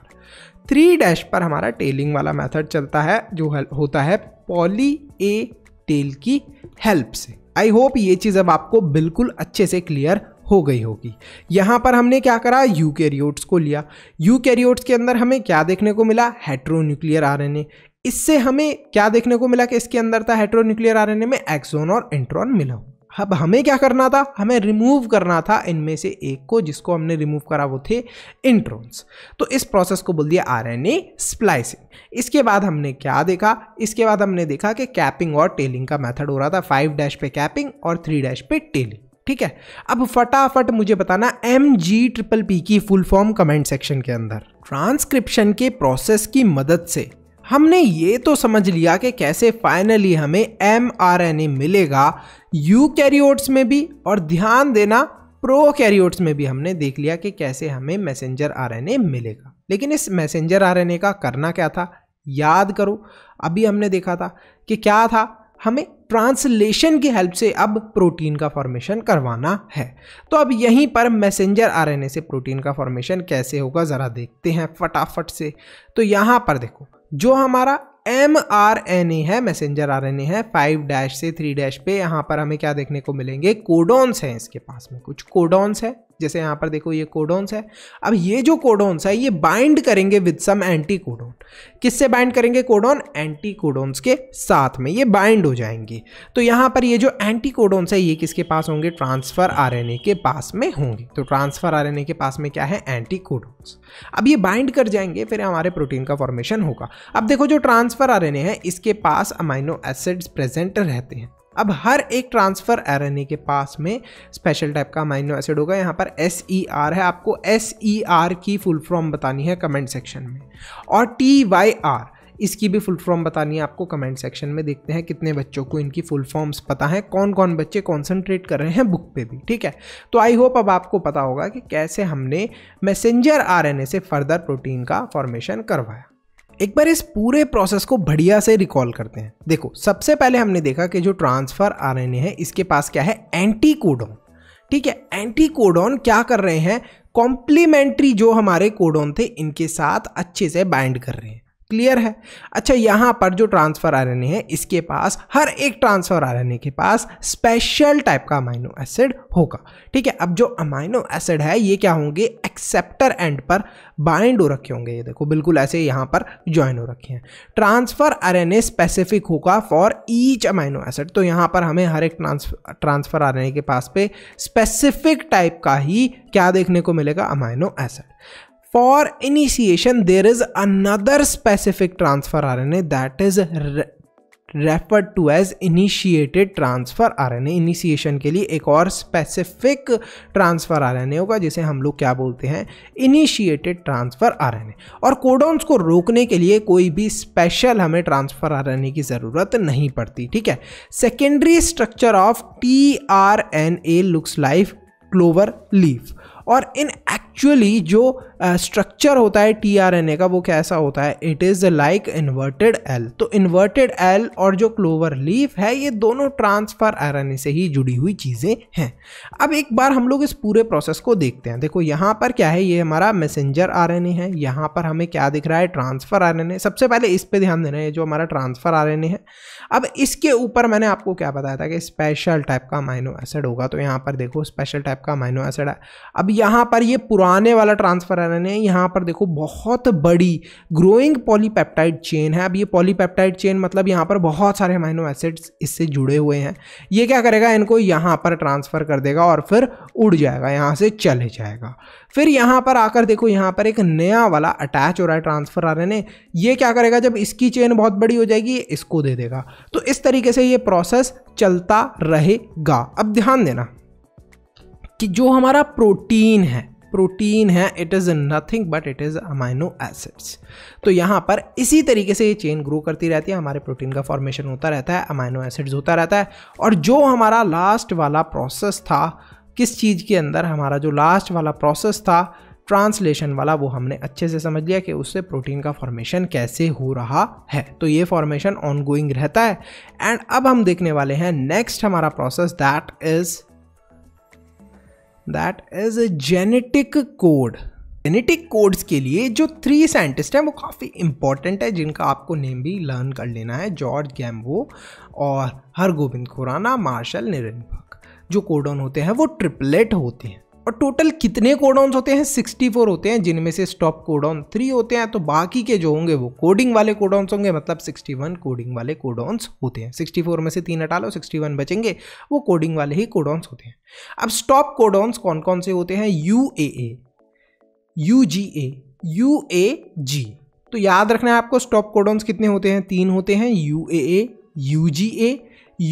3' पर हमारा टेलिंग वाला मेथड चलता है जो होता है पॉली ए टेल की हेल्प से। आई होप ये चीज़ अब आपको बिल्कुल अच्छे से क्लियर हो गई होगी। यहाँ पर हमने क्या करा, यूकैरियोट्स को लिया। यूकैरियोट्स के अंदर हमें क्या देखने को मिला, हेटेरोन्यूक्लियर आरएनए। इससे हमें क्या देखने को मिला कि इसके अंदर था हेटेरोन्यूक्लियर आरएनए में एक्सॉन और इंट्रॉन मिला। अब हमें क्या करना था, हमें रिमूव करना था इनमें से एक को, जिसको हमने रिमूव करा वो थे इंट्रॉन्स। तो इस प्रोसेस को बोल दिया आरएनए स्प्लाइसिंग। इसके बाद हमने क्या देखा, इसके बाद हमने देखा कि कैपिंग और टेलिंग का मेथड हो रहा था, 5' पे कैपिंग और 3' पे टेलिंग। ठीक है, अब फटाफट मुझे बताना MgPP की फुल फॉर्म कमेंट सेक्शन के अंदर। ट्रांसक्रिप्शन के प्रोसेस की मदद से हमने ये तो समझ लिया कि कैसे फाइनली हमें mRNA मिलेगा यूकैरियोट्स में भी, और ध्यान देना प्रोकैरियोट्स में भी हमने देख लिया कि कैसे हमें मैसेंजर RNA मिलेगा। लेकिन इस मैसेंजर RNA का करना क्या था, याद करो अभी हमने देखा था कि क्या था, हमें ट्रांसलेशन की हेल्प से अब प्रोटीन का फॉर्मेशन करवाना है। तो अब यहीं पर मैसेंजर RNA से प्रोटीन का फॉर्मेशन कैसे होगा ज़रा देखते हैं फटाफट से। तो यहाँ पर देखो जो हमारा mRNA है, मैसेंजर RNA है, 5' से 3' पे यहाँ पर हमें क्या देखने को मिलेंगे, कोडॉन्स हैं। इसके पास में कुछ कोडॉन्स है, जैसे यहाँ पर देखो ये कोडॉन्स है। अब ये जो कोडॉन्स है ये बाइंड करेंगे विद सम एंटी कोडॉन। किससे बाइंड करेंगे कोडॉन, एंटी कोडॉन्स के साथ में ये बाइंड हो जाएंगे। तो यहाँ पर ये जो एंटी कोडॉन्स है ये किसके पास होंगे, ट्रांसफर RNA के पास में होंगे। तो ट्रांसफर RNA के पास में क्या है, एंटी कोडॉन्स। अब ये बाइंड कर जाएंगे, फिर हमारे प्रोटीन का फॉर्मेशन होगा। अब देखो जो ट्रांसफर RNA है इसके पास अमाइनो एसिड्स प्रेजेंट रहते हैं। अब हर एक ट्रांसफर RNA के पास में स्पेशल टाइप का अमाइनो एसिड होगा। यहाँ पर SER है, आपको SER की फुल फॉर्म बतानी है कमेंट सेक्शन में, और TYR इसकी भी फुल फॉर्म बतानी है आपको कमेंट सेक्शन में। देखते हैं कितने बच्चों को इनकी फुल फॉर्म्स पता है, कौन कौन बच्चे कॉन्सेंट्रेट कर रहे हैं बुक पे भी। ठीक है, तो आई होप अब आपको पता होगा कि कैसे हमने मैसेंजर RNA से फर्दर प्रोटीन का फॉर्मेशन करवाया। एक बार इस पूरे प्रोसेस को बढ़िया से रिकॉल करते हैं। देखो सबसे पहले हमने देखा कि जो ट्रांसफर RNA है इसके पास क्या है, एंटी कोडॉन। ठीक है, एंटी कोडॉन क्या कर रहे हैं, कॉम्प्लीमेंट्री जो हमारे कोडॉन थे इनके साथ अच्छे से बाइंड कर रहे हैं। क्लियर है। अच्छा, यहाँ पर जो ट्रांसफर RNA है इसके पास, हर एक ट्रांसफर RNA के पास स्पेशल टाइप का अमाइनो एसिड होगा। ठीक है, अब जो अमाइनो एसिड है ये क्या होंगे, एक्सेप्टर एंड पर बाइंड हो रखे होंगे। ये देखो बिल्कुल ऐसे यहाँ पर ज्वाइन हो रखे हैं। ट्रांसफर RNA स्पेसिफिक होगा फॉर ईच अमाइनो एसिड। तो यहाँ पर हमें हर एक ट्रांसफर RNA के पास पे स्पेसिफिक टाइप का ही क्या देखने को मिलेगा, amino acid. For initiation, there is another specific transfer RNA that is referred to as initiated transfer RNA। Initiation के लिए एक और स्पेसिफिक ट्रांसफर RNA होगा जिसे हम लोग क्या बोलते हैं, इनिशिएटेड ट्रांसफर RNA। और कोडॉन्स को रोकने के लिए कोई भी स्पेशल हमें ट्रांसफर RNA की ज़रूरत नहीं पड़ती। ठीक है, secondary structure of tRNA looks like clover leaf. और इन एक्चुअली जो स्ट्रक्चर होता है tRNA का वो कैसा होता है, it is like inverted L। तो इन्वर्टेड L और जो क्लोवर लीफ है ये दोनों ट्रांसफर RNA से ही जुड़ी हुई चीज़ें हैं। अब एक बार हम लोग इस पूरे प्रोसेस को देखते हैं। देखो यहाँ पर क्या है, ये हमारा मैसेंजर RNA है, यहाँ पर हमें क्या दिख रहा है, ट्रांसफर RNA। सबसे पहले इस पे ध्यान देना है, जो हमारा ट्रांसफर RNA है। अब इसके ऊपर मैंने आपको क्या बताया था कि स्पेशल टाइप का अमाइनो एसिड होगा। तो यहाँ पर देखो स्पेशल टाइप का अमाइनो एसिड है। अब यहाँ पर ये पुराने वाला ट्रांसफर RNA है, यहाँ पर देखो बहुत बड़ी ग्रोइंग पॉलीपेप्टाइड चेन है। अब ये पॉलीपेप्टाइड चेन मतलब यहाँ पर बहुत सारे अमाइनो एसिड्स इससे जुड़े हुए हैं। ये क्या करेगा, इनको यहाँ पर ट्रांसफर कर देगा और फिर उड़ जाएगा, यहाँ से चले जाएगा। फिर यहाँ पर आकर देखो यहाँ पर एक नया वाला अटैच हो रहा है ट्रांसफर RNA। ये क्या करेगा, जब इसकी चेन बहुत बड़ी हो जाएगी ये इसको दे देगा। तो इस तरीके से ये प्रोसेस चलता रहेगा। अब ध्यान देना कि जो हमारा प्रोटीन है it is nothing but it is amino acids. तो यहाँ पर इसी तरीके से ये चेन ग्रो करती रहती है, हमारे प्रोटीन का फॉर्मेशन होता रहता है, अमाइनो एसिड्स होता रहता है। और जो हमारा लास्ट वाला प्रोसेस था, किस चीज़ के अंदर, हमारा जो लास्ट वाला प्रोसेस था ट्रांसलेशन वाला वो हमने अच्छे से समझ लिया कि उससे प्रोटीन का फॉर्मेशन कैसे हो रहा है। तो ये फॉर्मेशन ऑनगोइंग रहता है। एंड अब हम देखने वाले हैं नेक्स्ट हमारा process, that is genetic code. Genetic codes के लिए जो 3 साइंटिस्ट हैं वो काफ़ी इंपॉर्टेंट है, जिनका आपको नेम भी लर्न कर लेना है, जॉर्ज गैम्बो और हरगोबिंद खुराना, मार्शल निरेनबर्ग। जो कोडॉन होते हैं वो ट्रिपलेट होते हैं। और टोटल कितने कोडॉन्स होते हैं? 64 होते हैं, जिनमें से स्टॉप कोडॉन 3 होते हैं। तो बाकी के जो होंगे वो कोडिंग वाले कोडॉन्स होंगे, मतलब 61 कोडिंग वाले कोडॉन्स होते हैं। 64 में से 3 हटा लो, 61 बचेंगे, वो कोडिंग वाले ही कोडॉन्स होते हैं। अब स्टॉप कोडॉन्स कौन कौन से होते हैं? UAA, UGA, UAG। तो याद रखना है आपको, स्टॉप कोडॉन्स कितने होते हैं? 3 होते हैं, UAA, UGA,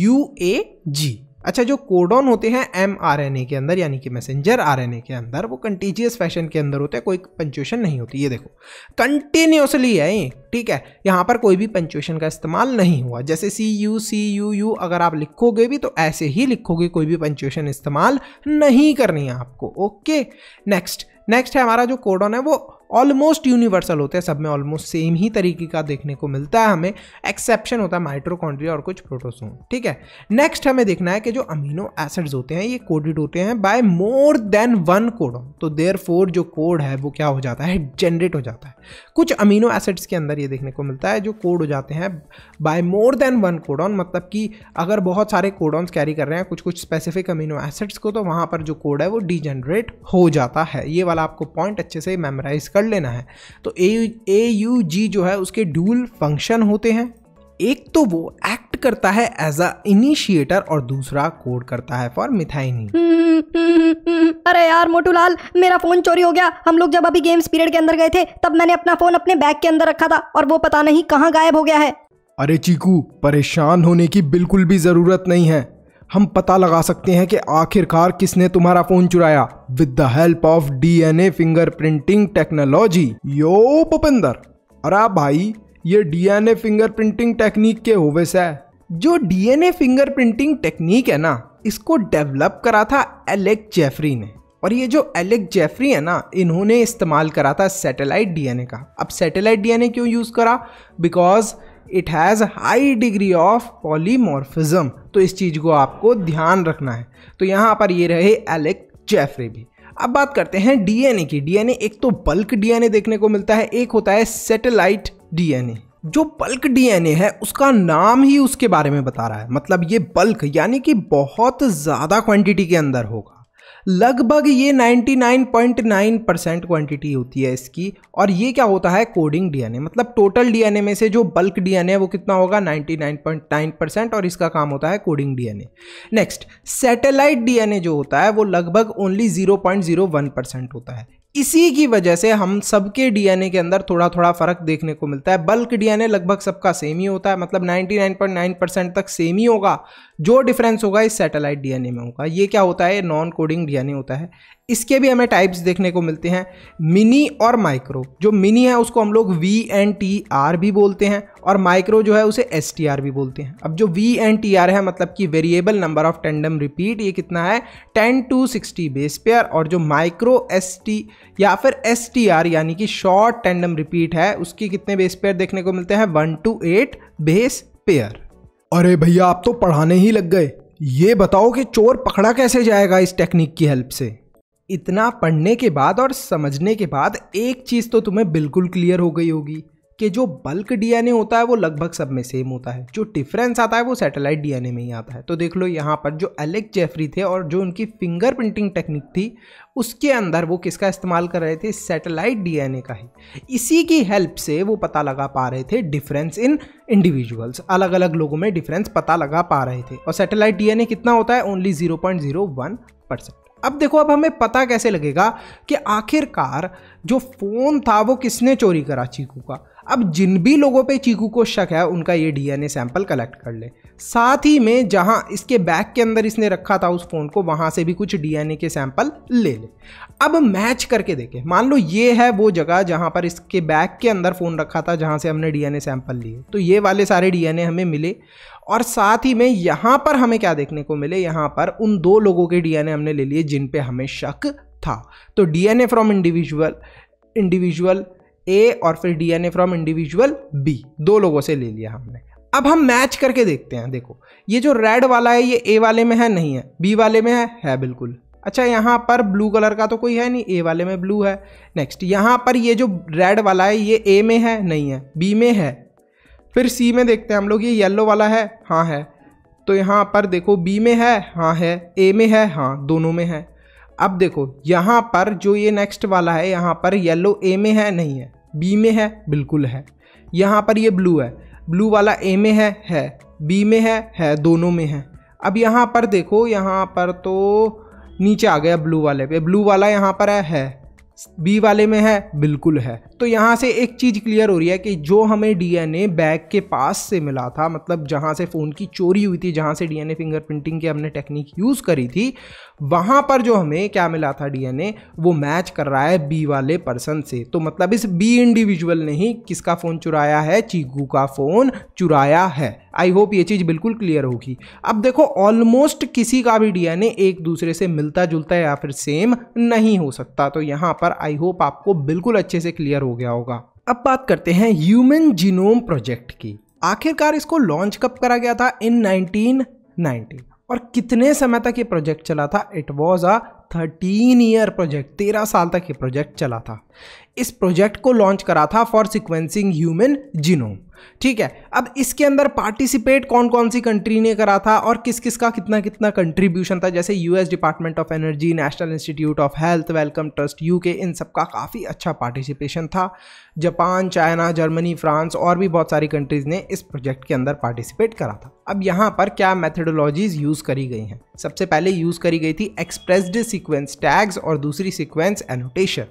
UAG। अच्छा, जो कोडॉन होते हैं mRNA के अंदर यानी कि मैसेंजर RNA के अंदर, वो कंटीजियस फैशन के अंदर होते हैं, कोई पंक्चुएशन नहीं होती। ये देखो कंटिन्यूसली है ये, ठीक है, यहाँ पर कोई भी पंक्चुएशन का इस्तेमाल नहीं हुआ। जैसे CU अगर आप लिखोगे भी तो ऐसे ही लिखोगे, कोई भी पंक्चुएशन इस्तेमाल नहीं करनी है आपको। ओके, नेक्स्ट है हमारा जो कोडॉन है वो ऑलमोस्ट यूनिवर्सल होते हैं, सब में ऑलमोस्ट सेम ही तरीके का देखने को मिलता है हमें। एक्सेप्शन होता है माइटोकॉन्ड्रिया और कुछ प्रोटोसोम, ठीक है। नेक्स्ट हमें देखना है कि जो अमीनो एसिड्स होते हैं ये कोडेड होते हैं बाय मोर देन 1 कोडॉन। तो देयरफॉर जो कोड है वो क्या हो जाता है? जनरेट हो जाता है। कुछ अमीनो एसिड्स के अंदर ये देखने को मिलता है जो कोड हो जाते हैं बाय मोर देन 1 कोडॉन, मतलब कि अगर बहुत सारे कोडॉन्स कैरी कर रहे हैं कुछ स्पेसिफिक अमीनो एसिड्स को, तो वहाँ पर जो कोड है वो डीजनरेट हो जाता है। ये वाला आपको पॉइंट अच्छे से मेमोराइज कर लेना है। तो AUG जो है उसके ड्यूल फंक्शन होते हैं। एक तो वो एक्ट करता है एज अ इनिशिएटर और दूसरा कोड करता है फॉर मिथाइनिन। अरे यार मोटूलाल, मेरा फोन चोरी हो गया। हम लोग जब अभी गेम्स पीरियड के अंदर गए थे तब मैंने अपना फोन अपने बैग के अंदर रखा था और वो पता नहीं कहाँ गायब हो गया है। अरे चीकू, परेशान होने की बिल्कुल भी जरूरत नहीं है। हम पता लगा सकते हैं कि आखिरकार किसने तुम्हारा फोन चुराया with the help of DNA fingerprinting technology. Yo Bhupinder, अरे भाई ये DNA फिंगरप्रिंटिंग टेक्निक के होवे से। जो DNA फिंगरप्रिंटिंग टेक्निक है ना, इसको डेवलप करा था एलेक जेफरी ने। और ये जो एलेक जेफरी है ना, इन्होंने इस्तेमाल करा था सैटेलाइट DNA का। अब सैटेलाइट DNA क्यों यूज करा? Because it has high degree of polymorphism. तो इस चीज़ को आपको ध्यान रखना है। तो यहाँ पर ये रहे एलेक जेफरी भी। अब बात करते हैं DNA की। DNA एक तो बल्क DNA देखने को मिलता है, एक होता है सैटेलाइट DNA। जो बल्क DNA है उसका नाम ही उसके बारे में बता रहा है, मतलब ये बल्क यानी कि बहुत ज़्यादा क्वांटिटी के अंदर होगा। लगभग ये 99.9% क्वांटिटी होती है इसकी। और ये क्या होता है? कोडिंग DNA, मतलब टोटल DNA में से जो बल्क DNA है वो कितना होगा? 99.9%। और इसका काम होता है coding DNA। Next, satellite DNA जो होता है वो लगभग ओनली 0.01% होता है। इसी की वजह से हम सबके DNA के अंदर थोड़ा थोड़ा फर्क देखने को मिलता है। बल्क DNA लगभग सबका सेम ही होता है, मतलब 99.9% तक सेम ही होगा। जो डिफरेंस होगा इस सैटेलाइट DNA में होगा। ये क्या होता है? नॉन कोडिंग DNA होता है। इसके भी हमें टाइप्स देखने को मिलते हैं, मिनी और माइक्रो। जो मिनी है उसको हम लोग VNTR भी बोलते हैं और माइक्रो जो है उसे STR भी बोलते हैं। अब जो VNTR है मतलब कि variable number of tandem repeat, ये कितना है? 10 to 60 बेस पेयर। और जो माइक्रो ST या फिर STR यानी कि शॉर्ट टेंडम रिपीट है, उसके कितने बेस पेयर देखने को मिलते हैं? 1 to 8 बेस पेयर। अरे भैया, आप तो पढ़ाने ही लग गए। ये बताओ कि चोर पकड़ा कैसे जाएगा इस टेक्निक की हेल्प से? इतना पढ़ने के बाद और समझने के बाद एक चीज़ तो तुम्हें बिल्कुल क्लियर हो गई होगी कि जो बल्क DNA होता है वो लगभग सब में सेम होता है। जो डिफरेंस आता है वो सैटेलाइट DNA में ही आता है। तो देख लो यहाँ पर जो एलेक जेफरी थे और जो उनकी फिंगरप्रिंटिंग टेक्निक थी उसके अंदर वो किसका इस्तेमाल कर रहे थे? सैटेलाइट DNA का ही। इसी की हेल्प से वो पता लगा पा रहे थे डिफरेंस इन इंडिविजुअल्स, अलग अलग लोगों में डिफरेंस पता लगा पा रहे थे। और सैटेलाइट DNA कितना होता है? ओनली 0.01%। अब देखो, अब हमें पता कैसे लगेगा कि आखिरकार जो फोन था वो किसने चोरी करा चीकू का। अब जिन भी लोगों पे चीकू को शक है उनका ये DNA सैंपल कलेक्ट कर ले। साथ ही में जहां इसके बैग के अंदर इसने रखा था उस फोन को, वहां से भी कुछ DNA के सैंपल ले ले। अब मैच करके देखें, मान लो ये है वो जगह जहां पर इसके बैग के अंदर फोन रखा था जहां से हमने DNA सैंपल लिए। तो ये वाले सारे DNA हमें मिले। और साथ ही में यहाँ पर हमें क्या देखने को मिले? यहाँ पर उन 2 लोगों के DNA हमने ले लिए जिन पे हमें शक था। तो डीएनए फ्रॉम इंडिविजुअल ए और फिर डीएनए फ्रॉम इंडिविजुअल बी, दो लोगों से ले लिया हमने। अब हम मैच करके देखते हैं। देखो ये जो रेड वाला है ये ए वाले में है, नहीं है, बी वाले में है बिल्कुल। अच्छा यहाँ पर ब्लू कलर का तो कोई है नहीं, ए वाले में ब्लू है। नेक्स्ट यहाँ पर ये जो रेड वाला है ये ए में है, नहीं है, बी में है। फिर सी में देखते हैं हम लोग, ये येलो वाला है, हाँ है। तो यहाँ पर देखो बी में है, हाँ है, ए में है, हाँ, दोनों में है। अब देखो यहाँ पर जो ये नेक्स्ट वाला है, यहाँ पर येलो ए में है, नहीं है, बी में है, बिल्कुल है। यहाँ पर ये ब्लू है, ब्लू वाला ए में है, बी में है, दोनों में है। अब यहाँ पर देखो, यहाँ पर तो नीचे आ गया ब्लू वाले पे, ब्लू वाला यहाँ पर है, बी वाले में है, बिल्कुल है। तो यहाँ से एक चीज़ क्लियर हो रही है कि जो हमें डीएनए बैग के पास से मिला था, मतलब जहाँ से फ़ोन की चोरी हुई थी, जहाँ से डीएनए फिंगरप्रिंटिंग की हमने टेक्निक यूज़ करी थी, वहाँ पर जो हमें क्या मिला था डीएनए, वो मैच कर रहा है बी वाले पर्सन से। तो मतलब इस बी इंडिविजुअल ने ही किसका फ़ोन चुराया है, चीकू का फ़ोन चुराया है। आई होप ये चीज़ बिल्कुल क्लियर होगी। अब देखो ऑलमोस्ट किसी का भी डीएनए एक दूसरे से मिलता जुलता या फिर सेम नहीं हो सकता। तो यहाँ पर आई होप आपको बिल्कुल अच्छे से क्लियर हो गया होगा। अब बात करते हैं ह्यूमन जीनोम प्रोजेक्ट की। आखिरकार इसको लॉन्च कब करा गया था? इन 1990। और कितने समय तक ये प्रोजेक्ट चला था? It was a 13 year project, 13 साल तक ये प्रोजेक्ट चला था। इस प्रोजेक्ट को लॉन्च करा था फॉर सिक्वेंसिंग ह्यूमन जीनोम। ठीक है, अब इसके अंदर पार्टिसिपेट कौन कौन सी कंट्री ने करा था और किस किस का कितना कितना कंट्रीब्यूशन था? जैसे US Department of Energy, National Institute of Health, Wellcome Trust UK, इन सब का काफ़ी अच्छा पार्टिसिपेशन था। जापान, चाइना, जर्मनी, फ्रांस और भी बहुत सारी कंट्रीज़ ने इस प्रोजेक्ट के अंदर पार्टिसिपेट करा था। अब यहाँ पर क्या मेथडोलॉजीज यूज़ करी गई हैं? सबसे पहले यूज़ करी गई थी एक्सप्रेस्ड सीक्वेंस टैग्स और दूसरी सीक्वेंस एनोटेशन।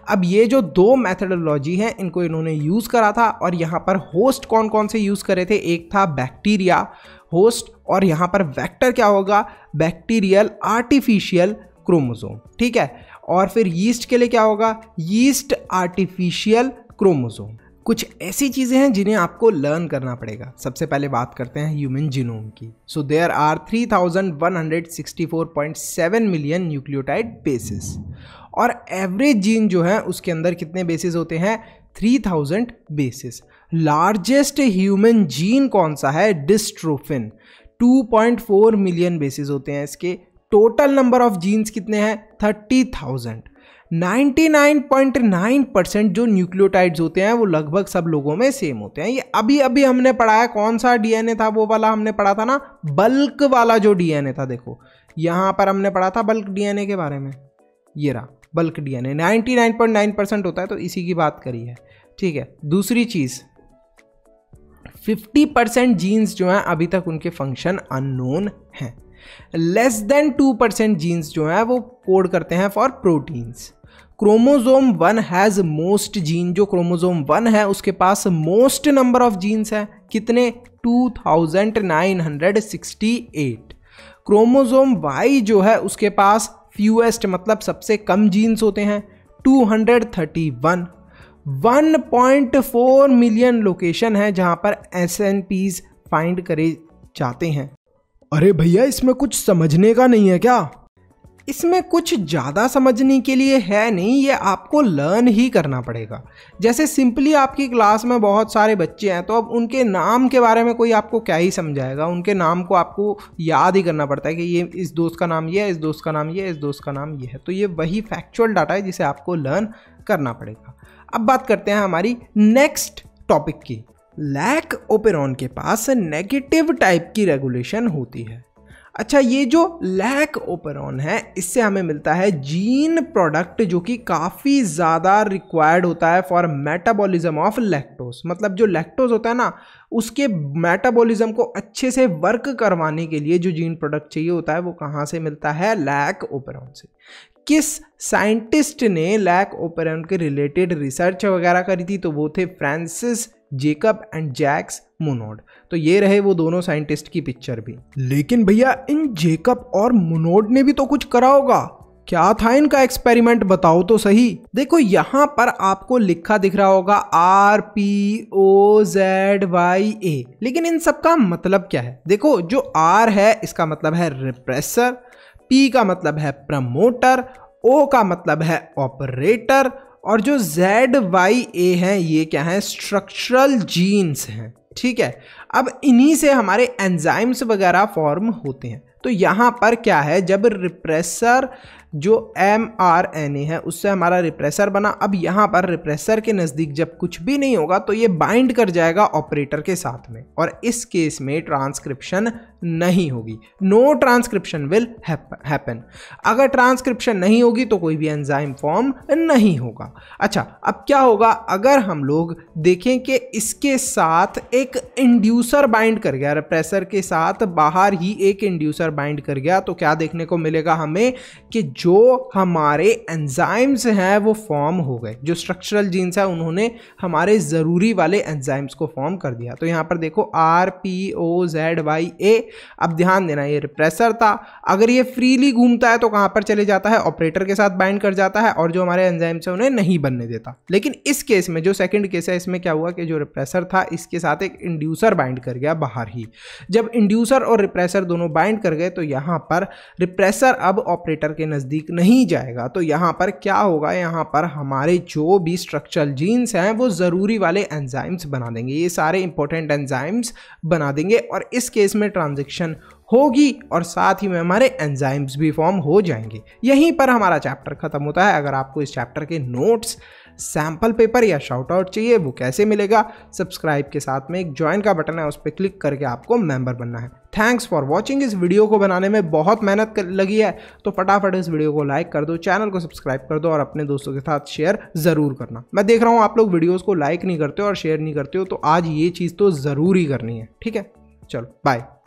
अब ये जो दो मेथडोलॉजी हैं इनको इन्होंने यूज़ करा था। और यहाँ पर होस्ट कौन कौन से यूज़ करे थे? एक था बैक्टीरिया होस्ट, और यहाँ पर वेक्टर क्या होगा? Bacterial artificial chromosome. ठीक है, और फिर यीस्ट के लिए क्या होगा? Yeast artificial chromosome. कुछ ऐसी चीज़ें हैं जिन्हें आपको लर्न करना पड़ेगा। सबसे पहले बात करते हैं ह्यूमन जीनोम की। So there are 3164.7 million nucleotide bases, और एवरेज जीन जो है उसके अंदर कितने बेसिस होते हैं? 3000 बेसिस। लार्जेस्ट ह्यूमन जीन कौन सा है? डिस्ट्रोफिन। 2.4 मिलियन बेसिस होते हैं इसके। टोटल नंबर ऑफ जीन्स कितने हैं? 30,000। 99.9% जो न्यूक्लियोटाइड्स होते हैं वो लगभग सब लोगों में सेम होते हैं। ये अभी अभी हमने पढ़ा है। कौन सा डीएनए था वो वाला? हमने पढ़ा था ना, बल्क वाला जो डीएनए था। देखो यहाँ पर हमने पढ़ा था बल्क डीएनए के बारे में। ये रहा बल्क डीएनए, 99.9% होता है, तो इसी की बात करी है। ठीक है, दूसरी चीज़ 50% जीन्स जो हैं अभी तक उनके फंक्शन अननोन हैं। लेस देन 2% जीन्स जो हैं वो कोड करते हैं for proteins. Chromosome 1 has most gene. जो क्रोमोसोम 1 है उसके पास मोस्ट नंबर ऑफ जीन्स हैं। कितने? 2968। क्रोमोसोम Y जो है उसके पास फ्यूएस्ट, मतलब सबसे कम जीन्स होते हैं, 231। 1.4 मिलियन लोकेशन है जहां पर SNPs फाइंड करे जाते हैं। अरे भैया इसमें कुछ समझने का नहीं है क्या? इसमें कुछ ज़्यादा समझने के लिए है नहीं, ये आपको लर्न ही करना पड़ेगा। जैसे सिंपली आपकी क्लास में बहुत सारे बच्चे हैं, तो अब उनके नाम के बारे में कोई आपको क्या ही समझाएगा? उनके नाम को आपको याद ही करना पड़ता है कि ये इस दोस्त का नाम ये है, इस दोस्त का नाम ये है, इस दोस्त का नाम ये है। तो ये वही फैक्चुअल डाटा है जिसे आपको लर्न करना पड़ेगा। अब बात करते हैं हमारी नेक्स्ट टॉपिक की। लैक ओपेरॉन के पास नेगेटिव टाइप की रेगुलेशन होती है। अच्छा, ये जो लैक ओपेरॉन है इससे हमें मिलता है जीन प्रोडक्ट जो कि काफ़ी ज़्यादा रिक्वायर्ड होता है फॉर मेटाबॉलिज्म ऑफ लैक्टोज। मतलब जो लैक्टोज होता है ना, उसके मेटाबॉलिज्म को अच्छे से वर्क करवाने के लिए जो जीन प्रोडक्ट चाहिए होता है वो कहाँ से मिलता है? लैक ओपेरॉन से। किस साइंटिस्ट ने लैक ओपेरॉन के रिलेटेड रिसर्च वगैरह करी थी? तो वो थे Francis Jacob and Jacques Monod. तो ये रहे वो दोनों साइंटिस्ट की पिक्चर भी। लेकिन भैया इन जेकब और मोनोड ने भी तो कुछ करा होगा। क्या था इनका एक्सपेरिमेंट, बताओ तो सही। देखो यहाँ पर आपको लिखा दिख रहा होगा RPOZYA, लेकिन इन सब का मतलब क्या है? देखो जो R है इसका मतलब है रिप्रेसर, P का मतलब है प्रमोटर, O का मतलब है ऑपरेटर, और जो ZYA हैं ये क्या है, स्ट्रक्चरल जीन्स हैं। ठीक है, अब इन्हीं से हमारे एंजाइम्स वगैरह फॉर्म होते हैं। तो यहाँ पर क्या है, जब रिप्रेसर जो mRNA है उससे हमारा रिप्रेसर बना, अब यहाँ पर रिप्रेसर के नज़दीक जब कुछ भी नहीं होगा तो ये बाइंड कर जाएगा ऑपरेटर के साथ में, और इस केस में ट्रांसक्रिप्शन नहीं होगी। No transcription will happen. अगर ट्रांसक्रिप्शन नहीं होगी तो कोई भी एंजाइम फॉर्म नहीं होगा। अच्छा, अब क्या होगा अगर हम लोग देखें कि इसके साथ एक इंड्यूसर बाइंड कर गया, रिप्रेसर के साथ बाहर ही एक इंड्यूसर बाइंड कर गया, तो क्या देखने को मिलेगा हमें कि जो हमारे एंजाइम्स हैं वो फॉर्म हो गए। जो स्ट्रक्चरल जीन्स है उन्होंने हमारे ज़रूरी वाले एंजाइम्स को फॉर्म कर दिया। तो यहाँ पर देखो RPOZYA। अब ध्यान देना, ये रिप्रेसर था, अगर ये फ्रीली घूमता है तो कहाँ पर चले जाता है, ऑपरेटर के साथ बाइंड कर जाता है, और जो हमारे एंजाइम्स हैं उन्हें नहीं बनने देता। लेकिन इस केस में, जो सेकंड केस है, इसमें क्या हुआ कि जो रिप्रेसर था इसके साथ एक इंड्यूसर बाइंड कर गया बाहर ही। जब इंड्यूसर और रिप्रेसर दोनों बाइंड कर गए तो यहाँ पर रिप्रेसर अब ऑपरेटर के नज़दीक नहीं जाएगा। तो यहाँ पर क्या होगा, यहाँ पर हमारे जो भी स्ट्रक्चरल जीन्स हैं वो ज़रूरी वाले एंजाइम्स बना देंगे, ये सारे इंपॉर्टेंट एंजाइम्स बना देंगे, और इस केस में ट्रांजिशन होगी और साथ ही में हमारे एंजाइम्स भी फॉर्म हो जाएंगे। यहीं पर हमारा चैप्टर खत्म होता है। अगर आपको इस चैप्टर के नोट्स, सैम्पल पेपर या शाउट आउट चाहिए, वो कैसे मिलेगा, सब्सक्राइब के साथ में एक ज्वाइन का बटन है, उस पर क्लिक करके आपको मेंबर बनना है। Thanks for watching. इस वीडियो को बनाने में बहुत मेहनत लगी है, तो फटाफट इस वीडियो को लाइक कर दो, चैनल को सब्सक्राइब कर दो और अपने दोस्तों के साथ शेयर ज़रूर करना। मैं देख रहा हूँ आप लोग वीडियोज़ को लाइक नहीं करते हो और शेयर नहीं करते हो, तो आज ये चीज़ तो ज़रूर ही करनी है। ठीक है, चलो बाय।